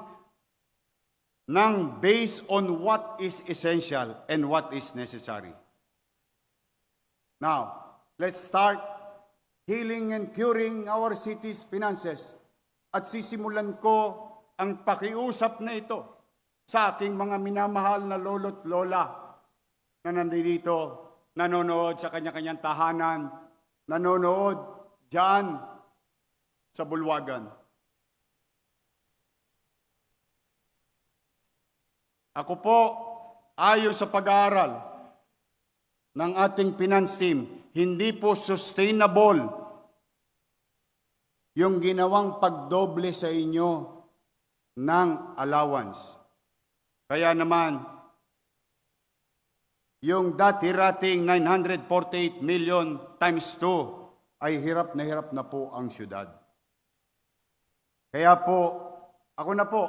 A: ng based on what is essential and what is necessary. Now, let's start healing and curing our city's finances. At sisimulan ko ang pakiusap na ito sa aking mga minamahal na lolo't lola na nandito, nanonood sa kanya-kanyang tahanan, nanonood dyan sa bulwagan. Ako po ayon sa pag-aaral ng ating finance team, hindi po sustainable yung ginawang pagdoble sa inyo ng allowance. Kaya naman, yung dati-rating 948 million times 2 ay hirap na po ang syudad. Kaya po, ako na po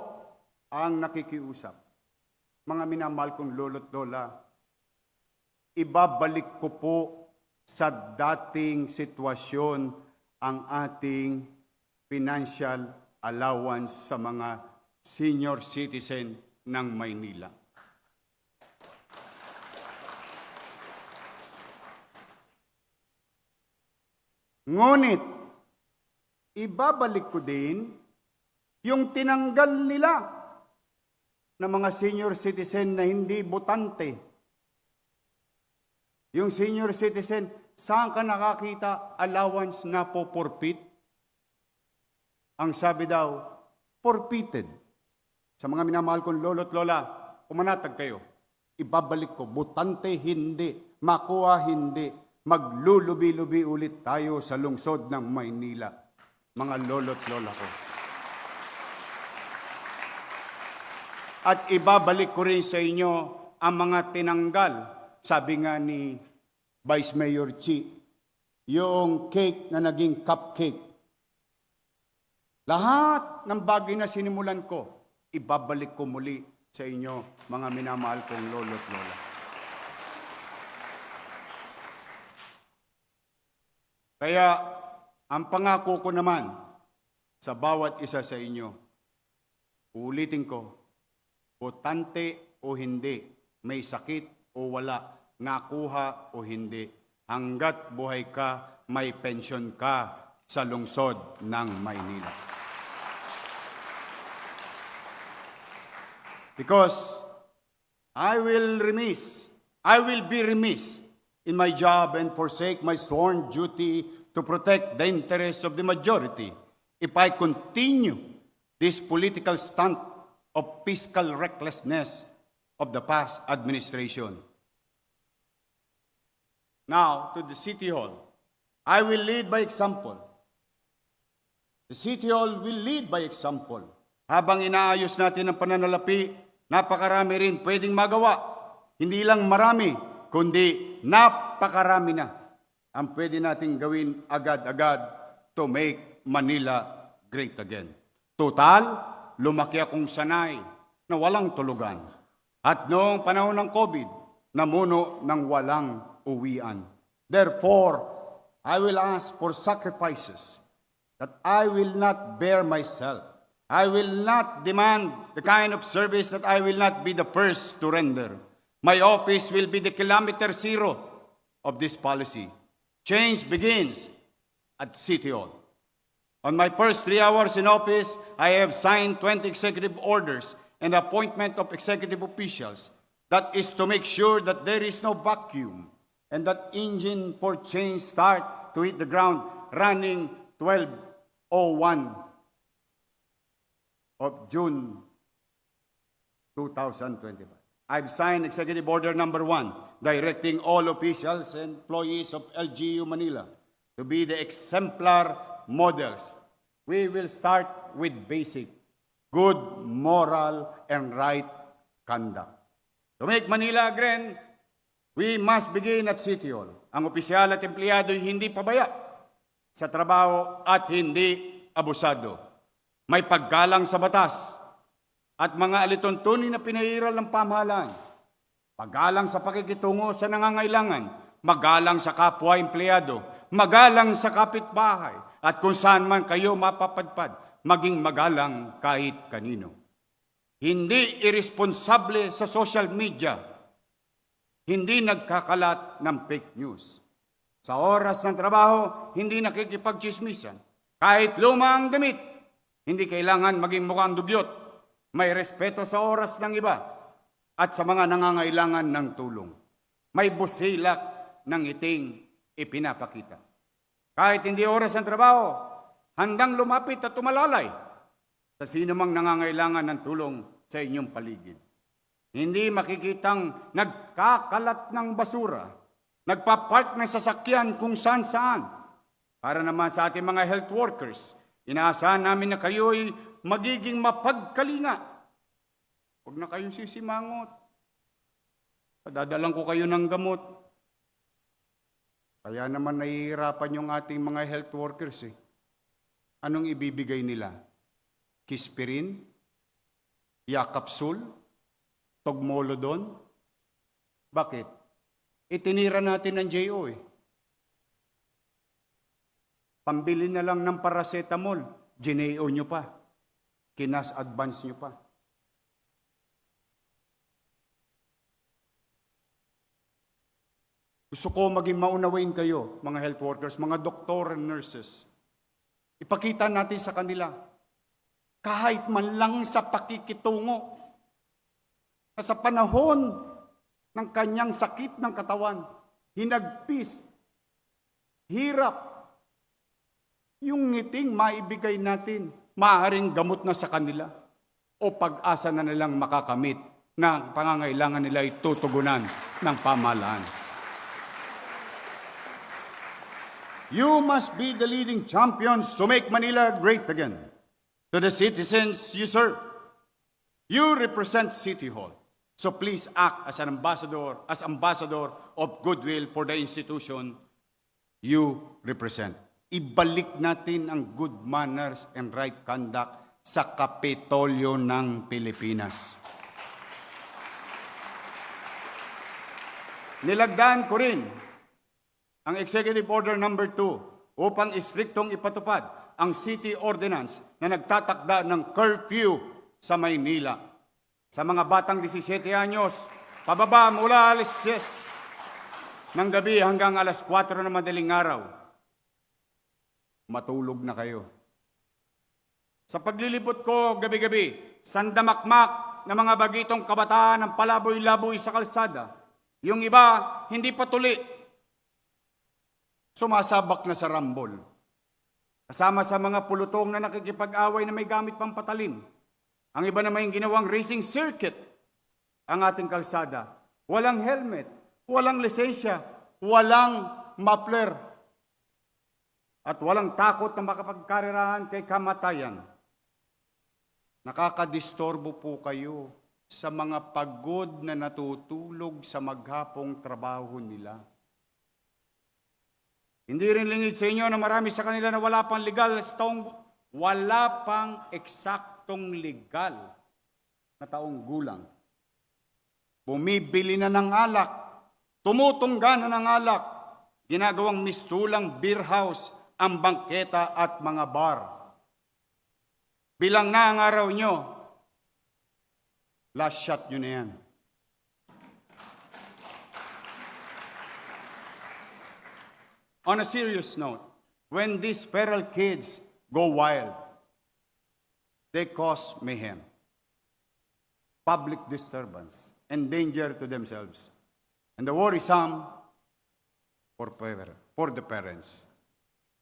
A: ang nakikiusap. Mga minamahal kong lolo't lola, ibabalik ko po sa dating sitwasyon ang ating financial allowance sa mga senior citizen ng Maynila. Ngunit, ibabalik ko din yung tinanggal nila ng mga senior citizen na hindi botante. Yung senior citizen, saan ka nakakita allowance na po forfeit? Ang sabi daw, forfeited. Sa mga minamahal kong lolo't lola, pumanatag kayo. Ibabalik ko, botante hindi, makuha hindi. Maglulubi-lubi ulit tayo sa lungsod ng Maynila, mga lolo't lola ko. At ibabalik ko rin sa inyo ang mga tinanggal. Sabi nga ni Vice Mayor Chi, yung cake na naging cupcake. Lahat ng bagay na sinimulan ko, ibabalik ko muli sa inyo, mga minamahal kong lolo't lola. Kaya, ang pangako ko naman sa bawat isa sa inyo, ulitin ko, botante o hindi, may sakit o wala, nakuha o hindi, hanggat buhay ka, may pensyon ka sa lungsod ng Maynila. Because I will be remiss in my job and forsake my sworn duty to protect the interests of the majority if I continue this political stunt of fiscal recklessness of the past administration. Now, to the City Hall, I will lead by example. The City Hall will lead by example. Habang inaayos natin ang pananalapi, napakarami rin pwedeng magawa. Hindi lang marami, kundi napakarami na ang pwede nating gawin agad-agad to make Manila great again. Total, lumaki akong sanay na walang tulugan. At noong panahon ng COVID, namuno ng walang uwian. Therefore, I will ask for sacrifices that I will not bear myself. I will not demand the kind of service that I will not be the first to render. My office will be the kilometer zero of this policy. Change begins at City Hall. On my first 3 hours in office, I have signed 20 executive orders and appointment of executive officials. That is to make sure that there is no vacuum and that engine for change start to hit the ground running 12:01 of June 2025. I've signed Executive Order Number 1, directing all officials and employees of LGU Manila to be the exemplar models. We will start with basic, good moral and right conduct. To make Manila again, we must begin at City Hall. Ang opisyal at empleyado hindi pabaya sa trabaho at hindi abusado. May paggalang sa batas at mga alituntunin na pinahiral ng pamahalaan. Paggalang sa pakikitungo sa nangangailangan, magalang sa kapwa empleyado, magalang sa kapitbahay, at kung saan man kayo mapapadpad, maging magalang kahit kanino. Hindi irresponsable sa social media, hindi nagkakalat ng fake news. Sa oras ng trabaho, hindi nakikipagchismisan. Kahit luma ang damit, hindi kailangan maging mukhang dugyot. May respeto sa oras ng iba at sa mga nangangailangan ng tulong. May busilak ng iting ipinapakita. Kahit hindi oras ng trabaho, handang lumapit at tumalalay sa sino mang nangangailangan ng tulong sa inyong paligid. Hindi makikitang nagkakalat ng basura, nagpapark ng sasakyan kung saan-saan. Para naman sa ating mga health workers, inaasahan namin na kayo'y magiging mapagkalinga. Huwag na kayong sisimangot. Padadalan ko kayo ng gamot. Kaya naman nahihirapan yung ating mga health workers eh. Anong ibibigay nila? Kispirin? Yakapsul? Togmolodon? Bakit? Itinira natin ng JO eh. Pambili na lang ng paracetamol, gineo nyo pa. Kinas advance nyo pa. Gusto ko maging maunawain kayo, mga health workers, mga doktor and nurses. Ipakita natin sa kanila, kahit man lang sa pakikitungo, na sa panahon ng kanyang sakit ng katawan, hinagpis, hirap, yung ngiting maibigay natin, maaaring gamot na sa kanila o pag-asa na nilang makakamit na pangangailangan nila ay tutugunan ng pamahalaan. You must be the leading champions to make Manila great again. To the citizens you serve, you represent City Hall. So please act as an ambassador of goodwill for the institution you represent. Ibalik natin ang good manners and right conduct sa Kapitolyo ng Pilipinas. Nilagdaan ko rin ang Executive Order Number 2 upang istriktong ipatupad ang City Ordinance na nagtatakda ng curfew sa Maynila. Sa mga batang 17 anyos, pababa mula alas 10 ng gabi hanggang alas 4 ng madaling araw. Matulog na kayo. Sa paglilibot ko gabi-gabi, sandamakmak na mga bagitong kabataan ng palaboy-laboy sa kalsada. Yung iba, hindi patuli. Sumasabak na sa rambol. Kasama sa mga pulutong na nakikipag-away na may gamit pang patalim. Ang iba naman yung ginawang racing circuit ang ating kalsada. Walang helmet, walang lisensya, walang muffler, at walang takot na makapagkarirahan kay kamatayan. Nakakadistorbo po kayo sa mga pagod na natutulog sa maghapong trabaho nila. Hindi rin lingid sa inyo na marami sa kanila na wala pang legal wala pang eksaktong legal na taong gulang. Bumibili na ng alak, tumutungga na ng alak, ginagawang mistulang beer house ang bangketa at mga bar. Bilang na ang araw nyo, last shot nyo na yan. On a serious note, when these feral kids go wild, they cause mayhem, public disturbance, and danger to themselves. And the worrisome for the parents.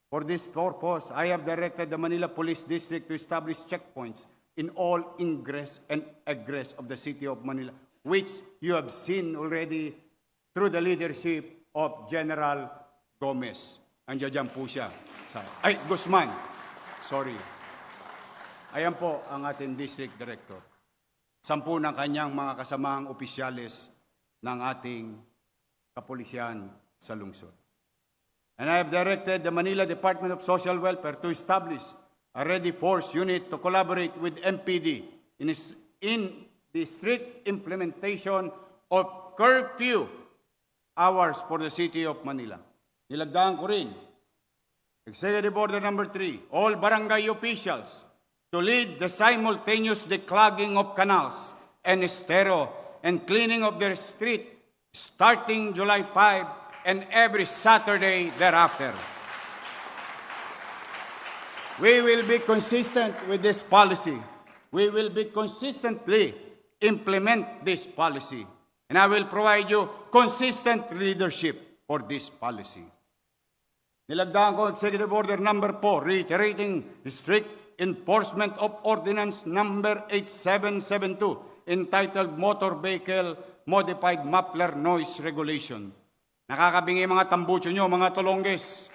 A: For this purpose, I have directed the Manila Police District to establish checkpoints in all ingress and egress of the city of Manila, which you have seen already through the leadership of General Gomez. Andiyan po siya. Guzman. Sorry. Ayan po ang ating district director. 10 ng kanyang mga kasamang opisyales ng ating kapulisyan sa lungsod. And I have directed the Manila Department of Social Welfare to establish a ready force unit to collaborate with MPD in the strict implementation of curfew hours for the city of Manila. Nilagdaan ko rin, Executive Order Number 3, all barangay officials to lead the simultaneous declogging of canals and estero and cleaning of their street starting July 5 and every Saturday thereafter. We will be consistent with this policy. We will be consistently implement this policy. And I will provide you consistent leadership for this policy. Nilagdaan ko Executive Order Number 4, reiterating the strict enforcement of Ordinance Number 8772,
B: entitled Motor Vehicle Modified Muffler Noise Regulation. Nakakabingi mga tambucho nyo, mga tolongges.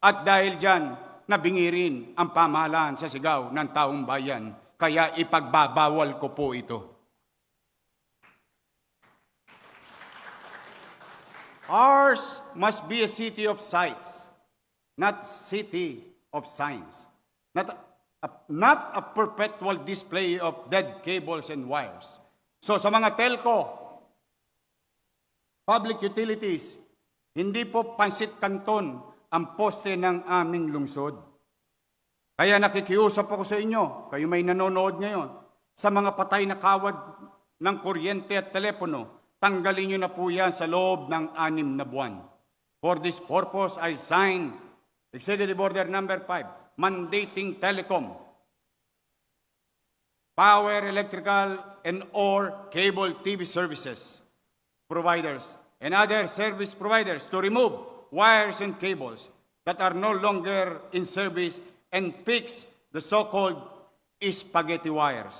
B: At dahil dyan, nabingi rin ang pamahalaan sa sigaw ng taong bayan. Kaya ipagbabawal ko po ito. Ours must be a city of sights, not city of signs. Not a perpetual display of dead cables and wires. So sa mga telco, public utilities, hindi po pansit kanton ang poste ng aming lungsod. Kaya nakikiusap ako sa inyo, kayo may nanonood ngayon, sa mga patay na kawad ng kuryente at telepono, tanggalin nyo na po yan sa loob ng 6 na buwan. For this purpose, I signed Executive Order Number 5, mandating telecom, power, electrical, and or cable TV services providers and other service providers to remove wires and cables that are no longer in service and fix the so-called spaghetti wires.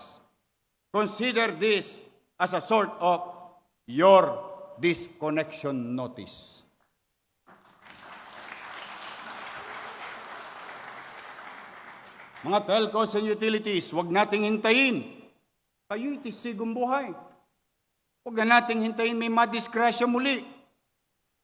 B: Consider this as a sort of your disconnection notice. Mga telcos and utilities, huwag nating hintayin. Kayo'y testigong buhay. Huwag na nating hintayin may madisgrasya muli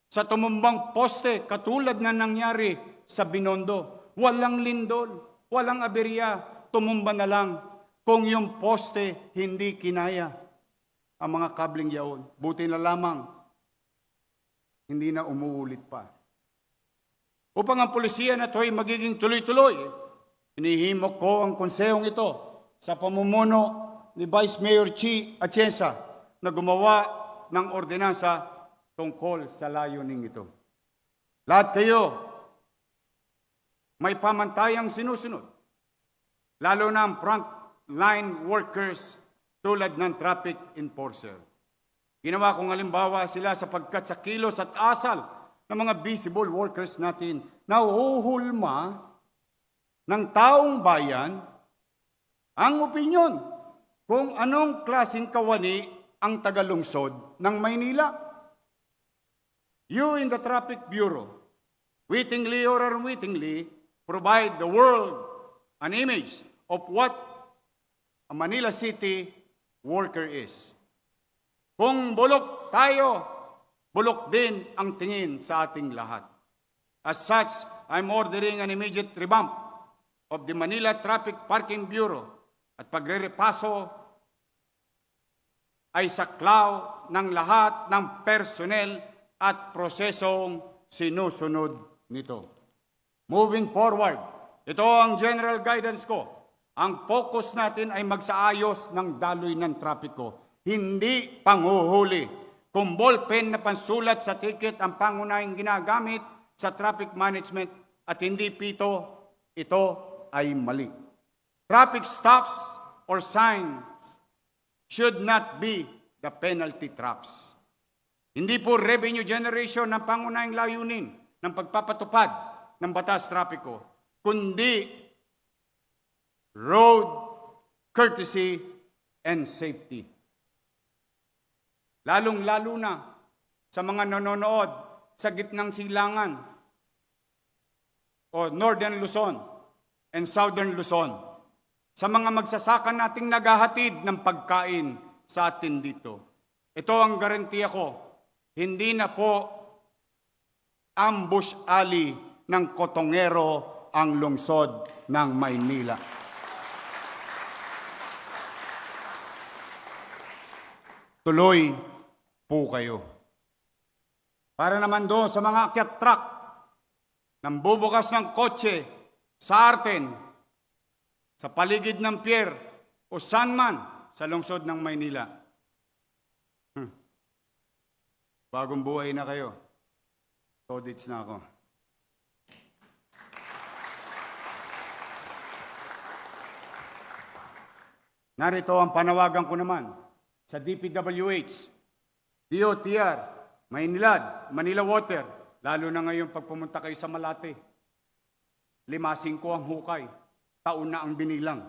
B: sa tumumbang poste katulad na nangyari sa Binondo. Walang lindol, walang aberya, tumumba na lang kung yung poste hindi kinaya ang mga kabling yaon. Buti na lamang, hindi na umuulit pa. Upang ang pulisiya na ito ay magiging tuloy-tuloy, inihimok ko ang konsehong ito sa pamumuno ni Vice Mayor Chi Atienza na gumawa ng ordinansa tungkol sa layuning ito. Lahat kayo may pamantayang sinusunod, lalo na ang frontline workers tulad ng traffic enforcer. Ginawa kong halimbawa sila sapagkat sa kilos at asal ng mga visible workers natin na uhuhulma ng taong bayan ang opinyon kung anong klaseng kawani ang tagalungsod ng Maynila. You in the Traffic Bureau, wittingly or unwittingly, provide the world an image of what a Manila City worker is. Kung bulok tayo, bulok din ang tingin sa ating lahat. As such, I'm ordering an immediate revamp of the Manila Traffic Parking Bureau at pagrerepaso ay saklaw ng lahat ng personnel at prosesong sinusunod nito. Moving forward, ito ang general guidance ko. Ang focus natin ay magsaayos ng daloy ng trapiko, hindi panghuhuli. Kung ballpen na pansulat sa ticket ang pangunahing ginagamit sa traffic management at hindi pito, ito ay mali. Traffic stops or signs should not be the penalty traps. Hindi po revenue generation ng pangunahing layunin ng pagpapatupad ng batas trapiko, kundi road courtesy and safety. Lalong-lalo na sa mga nanonood sa gitnang silangan o Northern Luzon and Southern Luzon. Sa mga magsasaka nating naghahatid ng pagkain sa atin dito. Ito ang garantiya ko, hindi na po ambush alley ng kotongero ang lungsod ng Maynila. Tuloy po kayo. Para naman doon sa mga akyat truck, nang bubukas ng kotse sa Arten, sa paligid ng pier o saan man sa lungsod ng Maynila. Bagong buhay na kayo. Todits na ako. Narito ang panawagan ko naman sa DPWH, DOTR, Maynilad, Manila Water, lalo na ngayon pag pumunta kayo sa Malate. 5-5 ang hukay. Taon na ang binilang.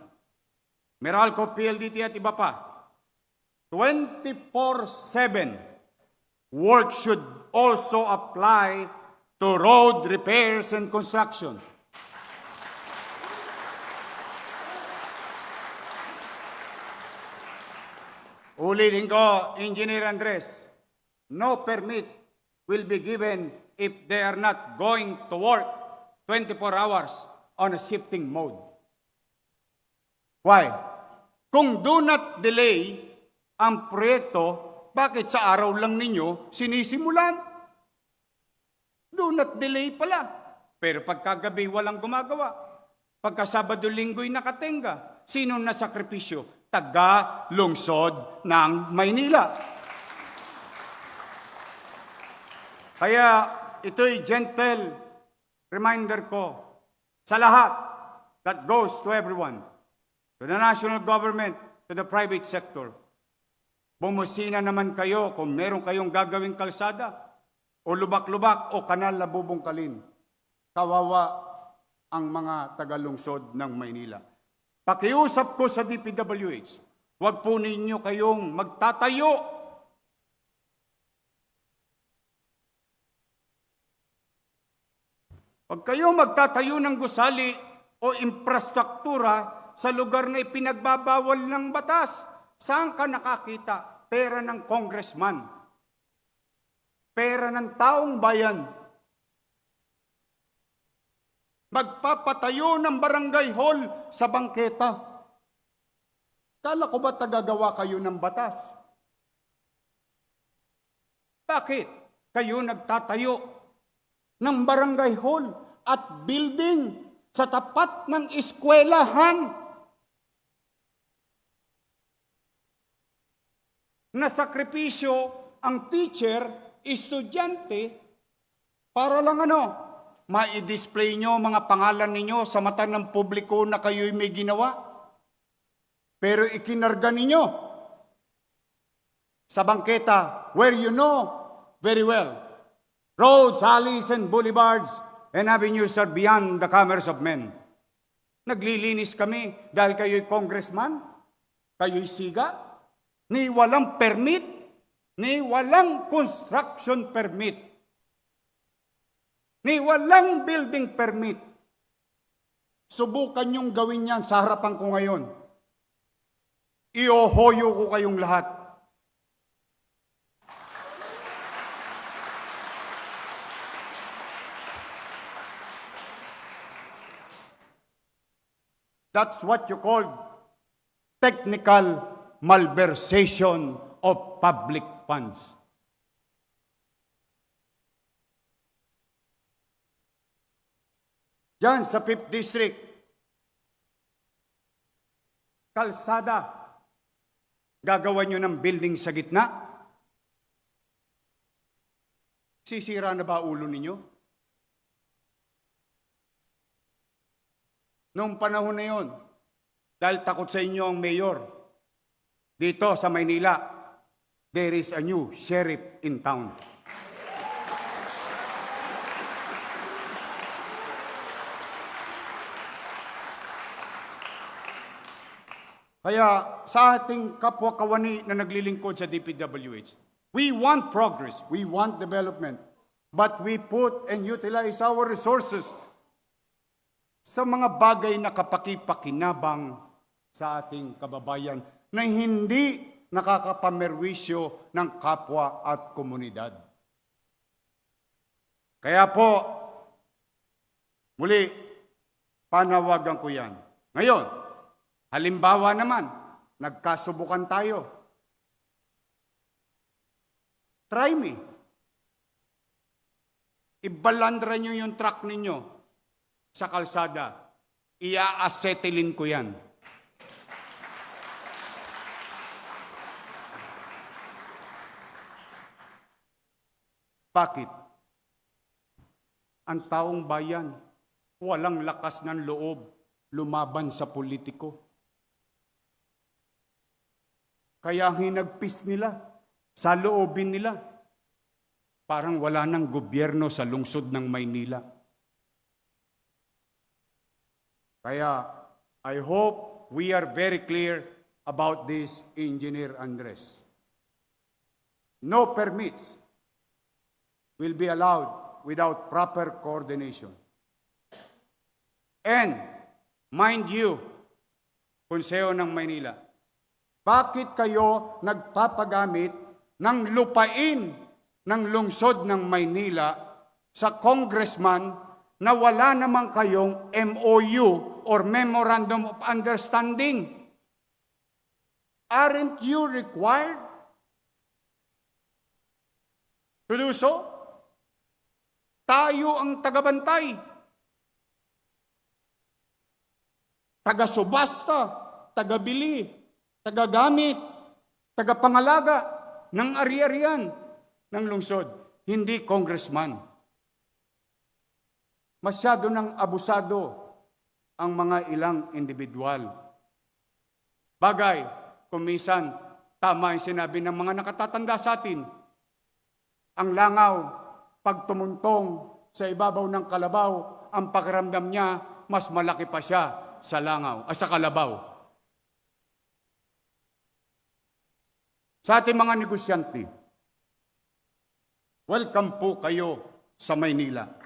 B: Meralco, PLDT at iba pa. 24/7. Work should also apply to road repairs and construction. Ulitin ko, Engineer Andres, no permit will be given if they are not going to work 24 hours on a shifting mode. Why? Kung do not delay ang proyekto, bakit sa araw lang ninyo sinisimulan? Do not delay pala. Pero pagkagabi walang gumagawa. Pagka Sabado-Linggo'y nakatenga. Sino na sakripisyo? Taga-lungsod ng Maynila. Kaya ito'y gentle reminder ko sa lahat that goes to everyone, to the national government, to the private sector. Bumusina naman kayo kung meron kayong gagawing kalsada o lubak-lubak o kanal na bubungkalin. Kawawa ang mga taga-lungsod ng Maynila. Pakiusap ko sa DPWH, huwag po ninyo kayong magtatayo. Huwag kayong magtatayo ng gusali o infrastruktura sa lugar na ipinagbabawal ng batas. Saan ka nakakita? Pera ng congressman. Pera ng taong bayan. Magpapatayo ng barangay hall sa bangketa. Kala ko ba tagagawa kayo ng batas? Bakit kayo nagtatayo ng barangay hall at building sa tapat ng eskwelahan? Nasakripisyo ang teacher, estudyante, para lang ma-display nyo mga pangalan ninyo sa mata ng publiko na kayo'y may ginawa. Pero ikinarga ninyo sa bangketa where you know very well, roads, alleys, and boulevards and avenues are beyond the commerce of men. Naglilinis kami dahil kayo'y congressman, kayo'y siga, ni walang permit, ni walang construction permit, ni walang building permit. Subukan niyong gawin yan sa harapan ko ngayon. Iohoyo ko kayong lahat. That's what you call technical malversation of public funds. Diyan sa 5th District, kalsada, gagawa nyo ng building sa gitna? Sisira na ba ulo ninyo? Noong panahon na yon, dahil takot sa inyo ang mayor, dito sa Maynila, there is a new sheriff in town. Kaya sa ating kapwa-kawani na naglilingkod sa DPWH, we want progress, we want development, but we put and utilize our resources sa mga bagay na kapaki-pakinabang sa ating kababayan na hindi nakakapamerwisyo ng kapwa at komunidad. Kaya po, muli, panawagan ko yan. Ngayon, halimbawa naman, nagkasubukan tayo. Try me. Ibalandra nyo yung truck ninyo sa kalsada. Ia-acetylene ko yan. Bakit? Ang taong bayan, walang lakas ng loob lumaban sa politiko. Kaya ang hinagpis nila, sa loobin nila, parang wala nang gobyerno sa lungsod ng Maynila. Kaya I hope we are very clear about this, Engineer Andres. No permits will be allowed without proper coordination. And, mind you, Konseho ng Maynila, bakit kayo nagpapagamit ng lupain ng lungsod ng Maynila sa congressman na wala naman kayong MOU or Memorandum of Understanding? Aren't you required to do so? Tayo ang tagabantay, taga-subasta, taga-bili, taga-gamit, taga-pangalaga ng ari-arian ng lungsod, hindi congressman. Masyado nang abusado ang mga ilang individual. Bagay, kumisan, tama yung sinabi ng mga nakatatanda sa atin. Ang langaw, pag tumuntong sa ibabaw ng kalabaw, ang pakiramdam niya, mas malaki pa siya sa langaw, sa kalabaw. Sa ating mga negosyante, welcome po kayo sa Maynila.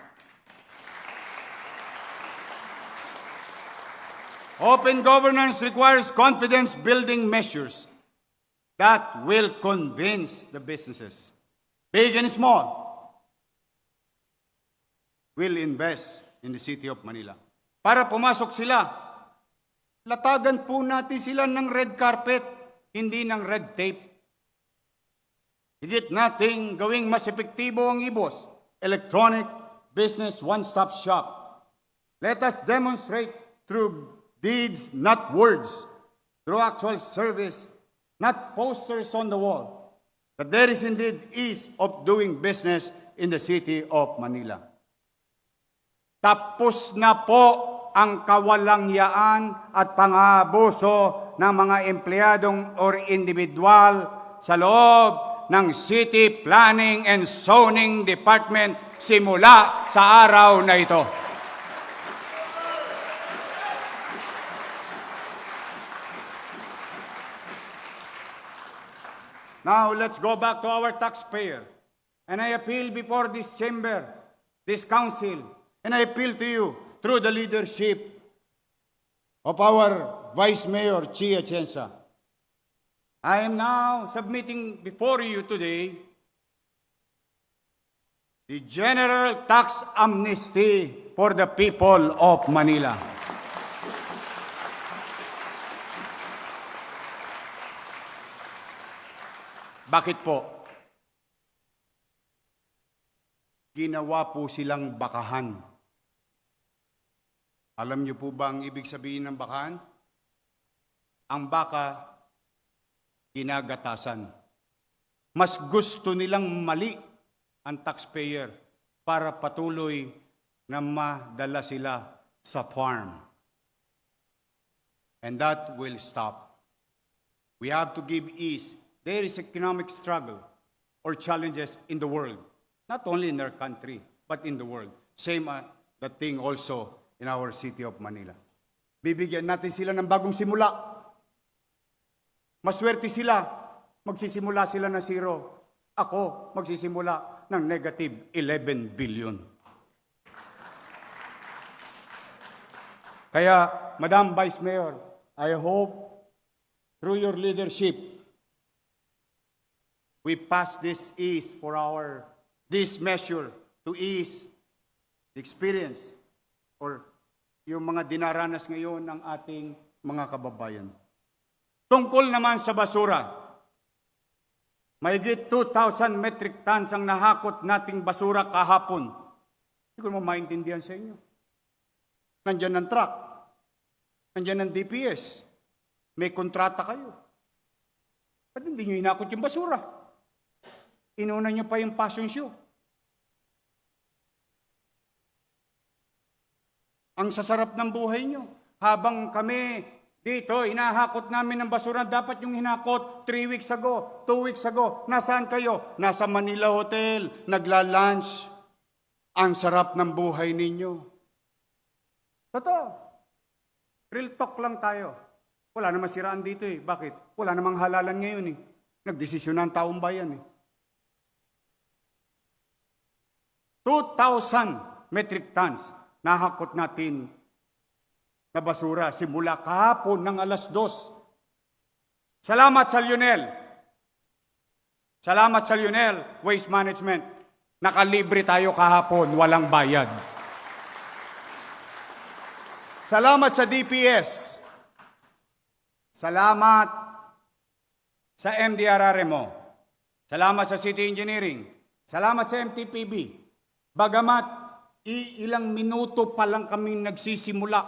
B: Open governance requires confidence-building measures that will convince the businesses, big and small, will invest in the city of Manila. Para pumasok sila, latagan po natin sila ng red carpet, hindi ng red tape. Higit nating gawing mas epektibo ang IBOS, Electronic Business One-Stop Shop. Let us demonstrate through deeds, not words, through actual service, not posters on the wall, that there is indeed ease of doing business in the city of Manila. Tapos na po ang kawalangyaan at pang-aabuso ng mga empleyadong or individual sa loob ng City Planning and Zoning Department simula sa araw na ito. Now, let's go back to our taxpayer. And I appeal before this chamber, this council, and I appeal to you through the leadership of our Vice Mayor, Chia Chensa. I am now submitting before you today the General Tax Amnesty for the people of Manila. Bakit po? Ginawa po silang bakahan. Alam niyo po ba ang ibig sabihin ng bakahan? Ang baka, ginagatasan. Mas gusto nilang mali ang taxpayer para patuloy na madala sila sa farm. And that will stop. We have to give ease. There is economic struggle or challenges in the world, not only in our country, but in the world. Same the thing also in our city of Manila. Bibigyan natin sila ng bagong simula. Maswerte sila, magsisimula sila ng zero. Ako, magsisimula ng negative 11 billion. Kaya, Madam Vice Mayor, I hope through your leadership, we pass this measure to ease the experience or yung mga dinaranas ngayon ng ating mga kababayan. Tungkol naman sa basura, mahigit 2,000 metric tons ang nahakot nating basura kahapon. Hindi ko naman maintindihan sa inyo. Nandyan ang truck, nandyan ang DPS, may kontrata kayo. Ba't hindi nyo hinakot yung basura? Inuna niyo pa yung fashion show. Ang sasarap ng buhay niyo. Habang kami dito, hinahakot namin ng basura, dapat yung hinakot 3 weeks ago, 2 weeks ago. Nasaan kayo? Nasa Manila Hotel, nagla-lunch. Ang sarap ng buhay ninyo. Totoo. Real talk lang tayo. Wala namang siraan dito eh. Bakit? Wala namang halalan ngayon eh. Nagdesisyon na ang taong bayan eh. 2,000 metric tons nahakot natin na basura simula kahapon ng alas 2. Salamat sa Lionel. Salamat sa Lionel Waste Management. Nakalibre tayo kahapon, walang bayad. Salamat sa DPS. Salamat sa MDRRMO. Salamat sa City Engineering. Salamat sa MTPB. Bagamat ilang minuto pa lang kami nagsisimula.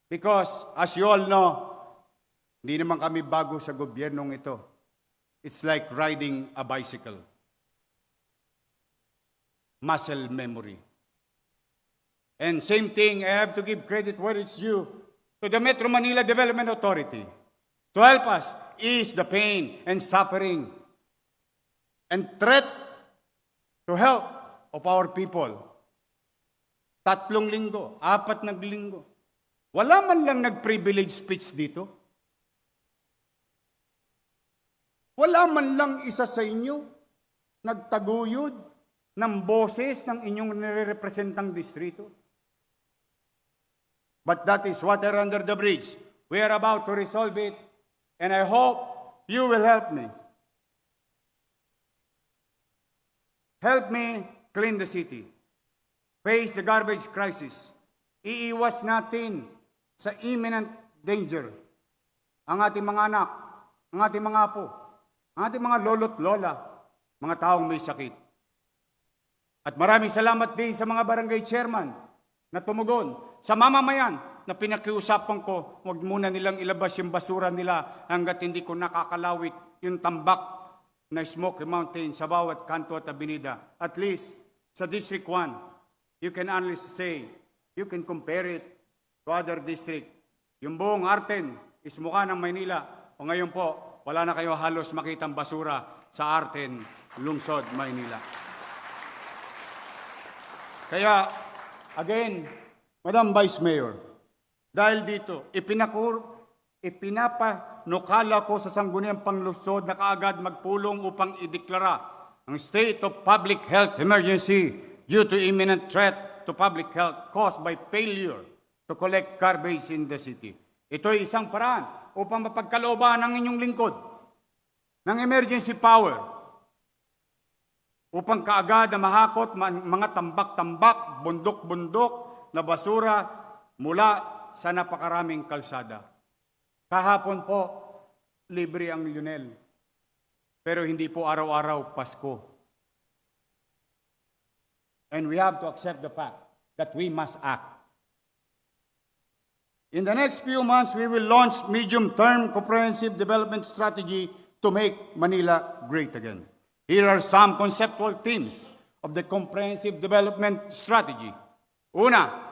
B: Because as you all know, hindi naman kami bago sa gobyernong ito. It's like riding a bicycle. Muscle memory. And same thing, I have to give credit where it's due to the Metro Manila Development Authority to help us ease the pain and suffering and threat to help of our people. 3 linggo, 4 na linggo. Wala man lang nag-privilege speech dito. Wala man lang isa sa inyo nagtaguyod ng boses ng inyong nire-representang distrito. But that is water under the bridge. We are about to resolve it, and I hope you will help me. Help me clean the city. Face the garbage crisis. Iiwas natin sa imminent danger ang ating mga anak, ang ating mga apo, ang ating mga lolo't lola, mga taong may sakit. At maraming salamat din sa mga barangay chairman na tumugon, sa mamamayan na pinakiusapan ko, huwag muna nilang ilabas yung basura nila hanggat hindi ko nakakalawit yung tambak na Smoky Mountain sa bawat kanto at abinida. At least, sa District 1, you can only say, you can compare it to other district. Yung buong Arten is mukha ng Maynila. O ngayon po, wala na kayo halos makitang basura sa Arten, Lungsod, Maynila. Kaya, again, Madam Vice Mayor, dahil dito, ipinapanukala ko sa Sangguniang Panglusod na kaagad magpulong upang ideklara ang state of public health emergency due to imminent threat to public health caused by failure to collect garbage in the city. Ito ay isang paraan upang mapagkalooban ng inyong lingkod ng emergency power upang kaagad na mahakot mga tambak-tambak, bundok-bundok na basura mula sa napakaraming kalsada. Kahapon po, libre ang Lionel. Pero hindi po araw-araw Pasko. And we have to accept the fact that we must act. In the next few months, we will launch medium-term comprehensive development strategy to make Manila great again. Here are some conceptual themes of the comprehensive development strategy. Una,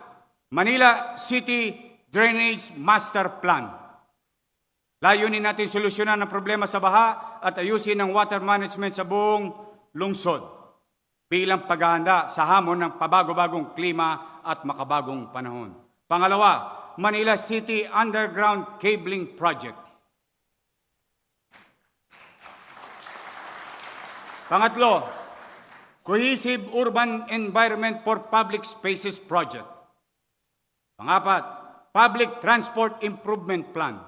B: Manila City Drainage Master Plan. Layunin natin solusyonan ang problema sa baha at ayusin ang water management sa buong lungsod bilang paghahanda sa hamon ng pabago-bagong klima at makabagong panahon. Pangalawa, Manila City Underground Cabling Project. Pangatlo, Cohesive Urban Environment for Public Spaces Project. Pangapat, Public Transport Improvement Plan.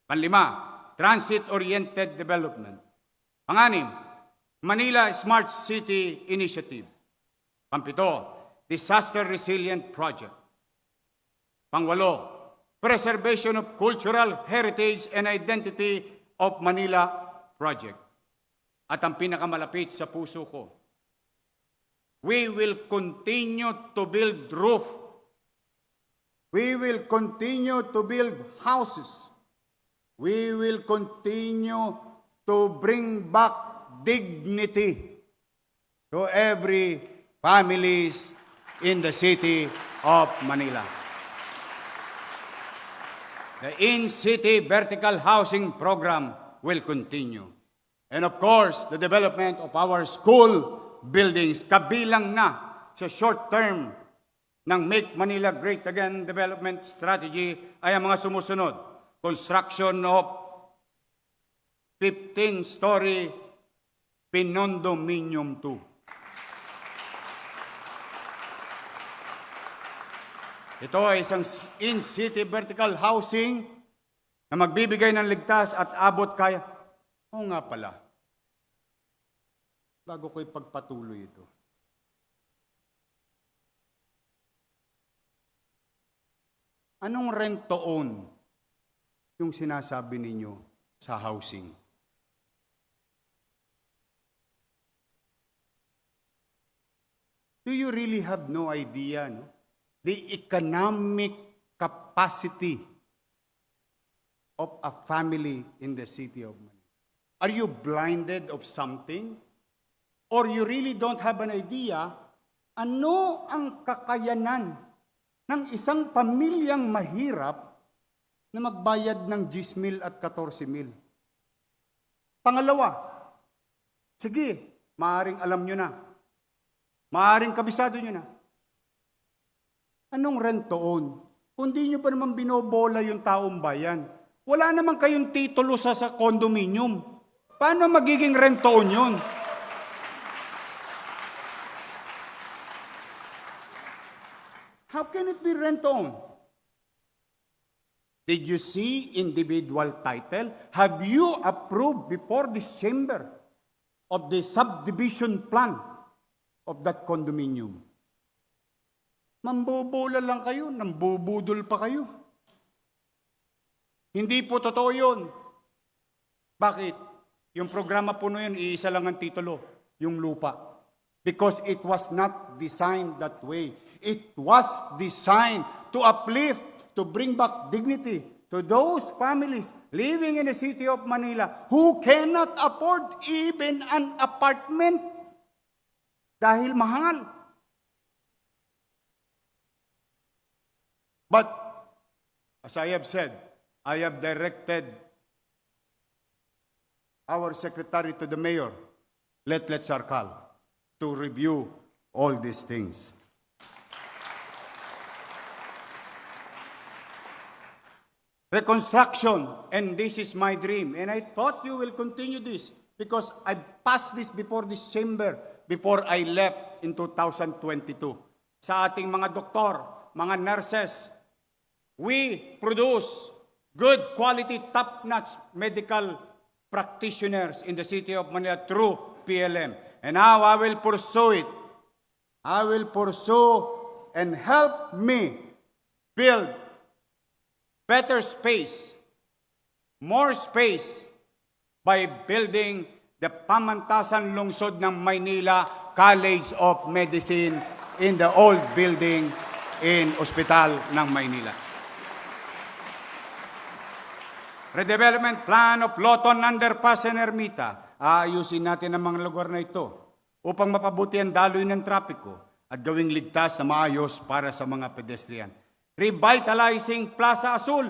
B: Panlima, Transit-Oriented Development. Panganim, Manila Smart City Initiative. Pampito, Disaster Resilient Project. Pangwalo, Preservation of Cultural Heritage and Identity of Manila Project. At ang pinakamalapit sa puso ko, we will continue to build roof. We will continue to build houses. We will continue to bring back dignity to every families in the city of Manila. The in-city vertical housing program will continue. And of course, the development of our school buildings kabilang na sa short-term ng Make Manila Great Again Development Strategy ay ang mga sumusunod. Construction of 15-story Pinondominium 2. Ito ay isang in-city vertical housing na magbibigay ng ligtas at abot kaya. Oo nga pala. Bago ko ipagpatuloy ito. Anong rent to own yung sinasabi ninyo sa housing? Do you really have no idea, no? The economic capacity of a family in the city of Manila? Are you blinded of something? Or you really don't have an idea ano ang kakayanan ng isang pamilyang mahirap na magbayad ng 10,000 at 14,000? Pangalawa, sige, maaaring alam nyo na. Maaaring kabisado nyo na. Anong rent to own? Kung di nyo pa naman binobola yung taong bayan, wala naman kayong titulo sa condominium. Paano magiging rent to own yun? How can it be rent to own? Did you see individual title? Have you approved before this chamber of the subdivision plan of that condominium? Mambobola lang kayo, nambubudol pa kayo. Hindi po totoo yun. Bakit? Yung programa po na yun, iisa lang ang titulo, yung lupa. Because it was not designed that way. It was designed to uplift, to bring back dignity to those families living in the city of Manila who cannot afford even an apartment dahil mahal. But, as I have said, I have directed our secretary to the mayor, Letlet Sarkal, to review all these things. Reconstruction, and this is my dream. And I thought you will continue this because I passed this before this chamber before I left in 2022. Sa ating mga doktor, mga nurses, we produce good quality, top-notch medical practitioners in the city of Manila through PLM. And now I will pursue it. I will pursue and help me build better space, more space by building the Pamantasan Lungsod ng Maynila College of Medicine in the old building in Ospital ng Maynila. Redevelopment plan of Loton Underpass and Ermita. Aayusin natin ang mga lugar na ito upang mapabuti ang daloy ng trapiko at gawing ligtas na maayos para sa mga pedestrian. Revitalizing Plaza Azul.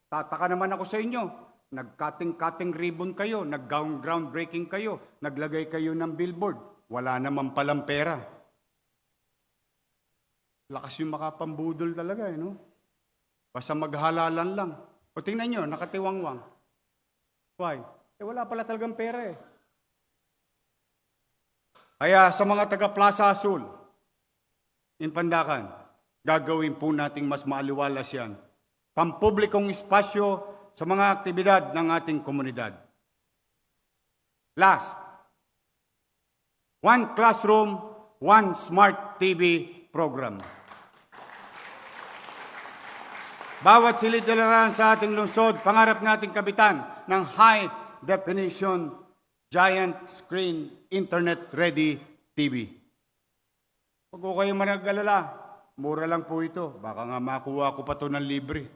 B: Tataka naman ako sa inyo. Nag-cutting ribbon kayo, nag-groundbreaking kayo, naglagay kayo ng billboard. Wala naman palang pera. Lakas yung makapambudol talaga, no? Basta maghalalan lang. O tingnan nyo, nakatiwangwang. Why? Wala pala talagang pera eh. Kaya sa mga taga Plaza Azul, in Pandacan, gagawin po nating mas maaliwalas yan. Pampublikong espasyo sa mga aktibidad ng ating komunidad. Last, one classroom, one smart TV program. Bawat silid-ilaran sa ating lungsod, pangarap nating kabitan ng high-definition, giant screen, internet-ready TV. Huwag ko kayo manag-alala. Mura lang po ito. Baka nga makuha ko pa ito ng libre.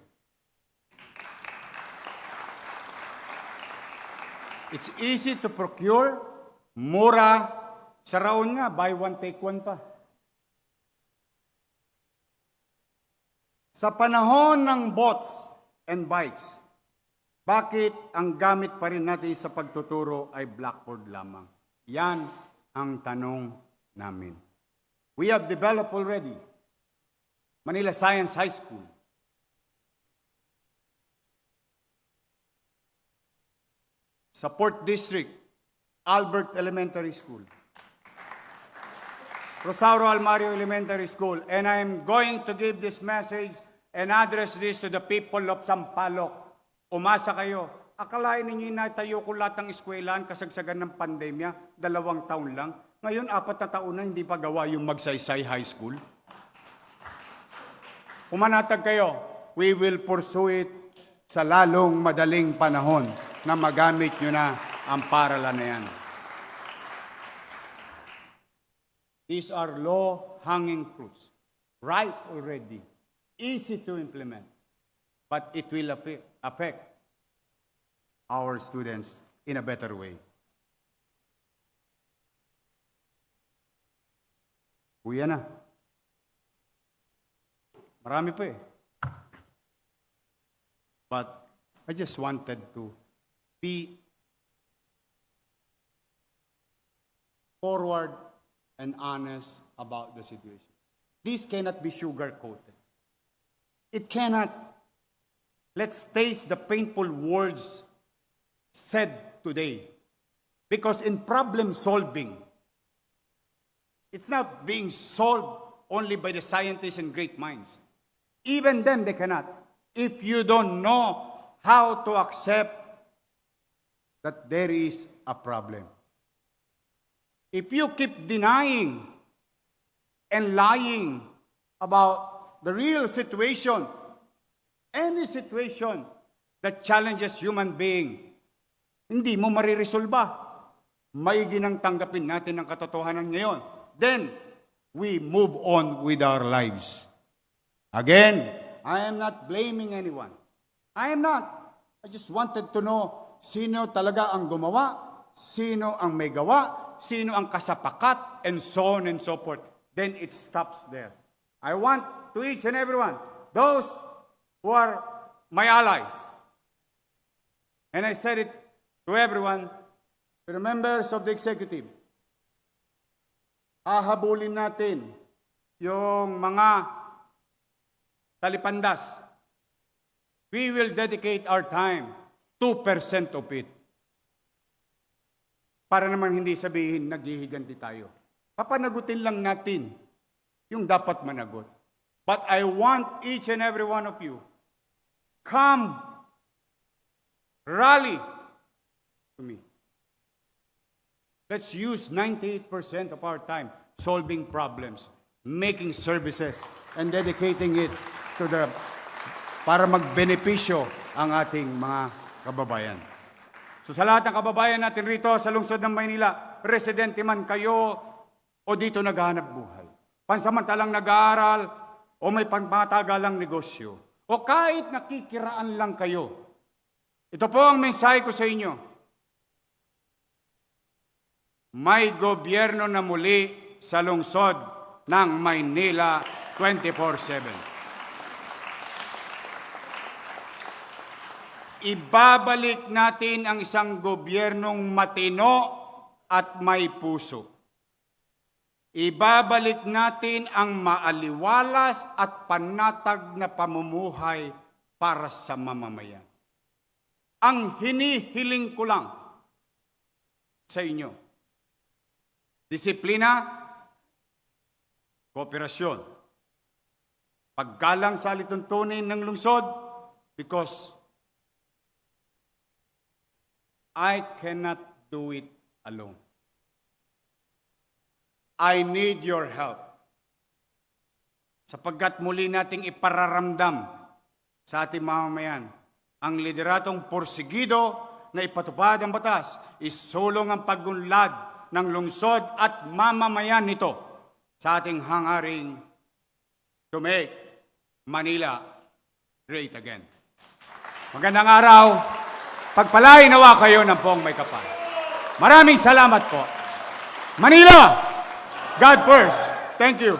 B: It's easy to procure. Mura. Sa Raon nga, buy one, take one pa. Sa panahon ng bots and bikes, bakit ang gamit pa rin natin sa pagtuturo ay blackboard lamang? Yan ang tanong namin. We have developed already Manila Science High School. Sa Port District, Albert Elementary School. Rosario Almario Elementary School. And I'm going to give this message and address this to the people of Sampaloc. Umasa kayo. Akalain ninyo inatayo ko lahat ng eskwelahan kasagsagan ng pandemya, 2 taon lang. Ngayon, 4 na taon na hindi pa gawa yung Magsaysay High School. Umanatag kayo, we will pursue it sa lalong madaling panahon na magamit nyo na ang paralan na yan. These are low-hanging fruits, ripe already, easy to implement, but it will affect our students in a better way. Kuya na. Marami pa eh. But I just wanted to be forward and honest about the situation. This cannot be sugar-coated. It cannot. Let's taste the painful words said today. Because in problem solving, it's not being solved only by the scientists and great minds. Even them, they cannot. If you don't know how to accept that there is a problem. If you keep denying and lying about the real situation, any situation that challenges human being, hindi mo mariresolba. Maigi nang tanggapin natin ang katotohanan ngayon. Then, we move on with our lives. Again, I am not blaming anyone. I am not. I just wanted to know sino talaga ang gumawa, sino ang may gawa, sino ang kasapakat, and so on and so forth. Then it stops there. I want to each and everyone, those who are my allies, and I said it to everyone, to the members of the executive, hahabulin natin yung mga talipandas. We will dedicate our time, 2% of it. Para naman hindi sabihin, naghihiganti tayo. Papanagutin lang natin yung dapat managot. But I want each and every one of you, come, rally to me. Let's use 98% of our time solving problems, making services, and dedicating it to para magbenepisyo ang ating mga kababayan. So sa lahat ng kababayan natin rito sa lungsod ng Maynila, residente man kayo o dito naghahanap buhay, pansamantalang nag-aaral o may pangmatagalang negosyo, o kahit nakikiraan lang kayo, ito po ang mensahe ko sa inyo. May gobyerno na muli sa lungsod ng Maynila 24/7. Ibabalik natin ang isang gobyernong matino at may puso. Ibabalik natin ang maaliwalas at panatag na pamumuhay para sa mamamayan. Ang hinihiling ko lang sa inyo, disiplina, kooperasyon, paggalang sa alituntunin ng lungsod, because I cannot do it alone. I need your help. Sapagkat muli nating ipararamdam sa ating mamamayan ang lideratong porsigido na ipatupad ang batas, isulong ang pagunlad ng lungsod at mamamayan nito sa ating hangaring to make Manila great again. Magandang araw. Pagpalain nawa kayo ng poong may kapal. Maraming salamat po. Manila, God first. Thank you.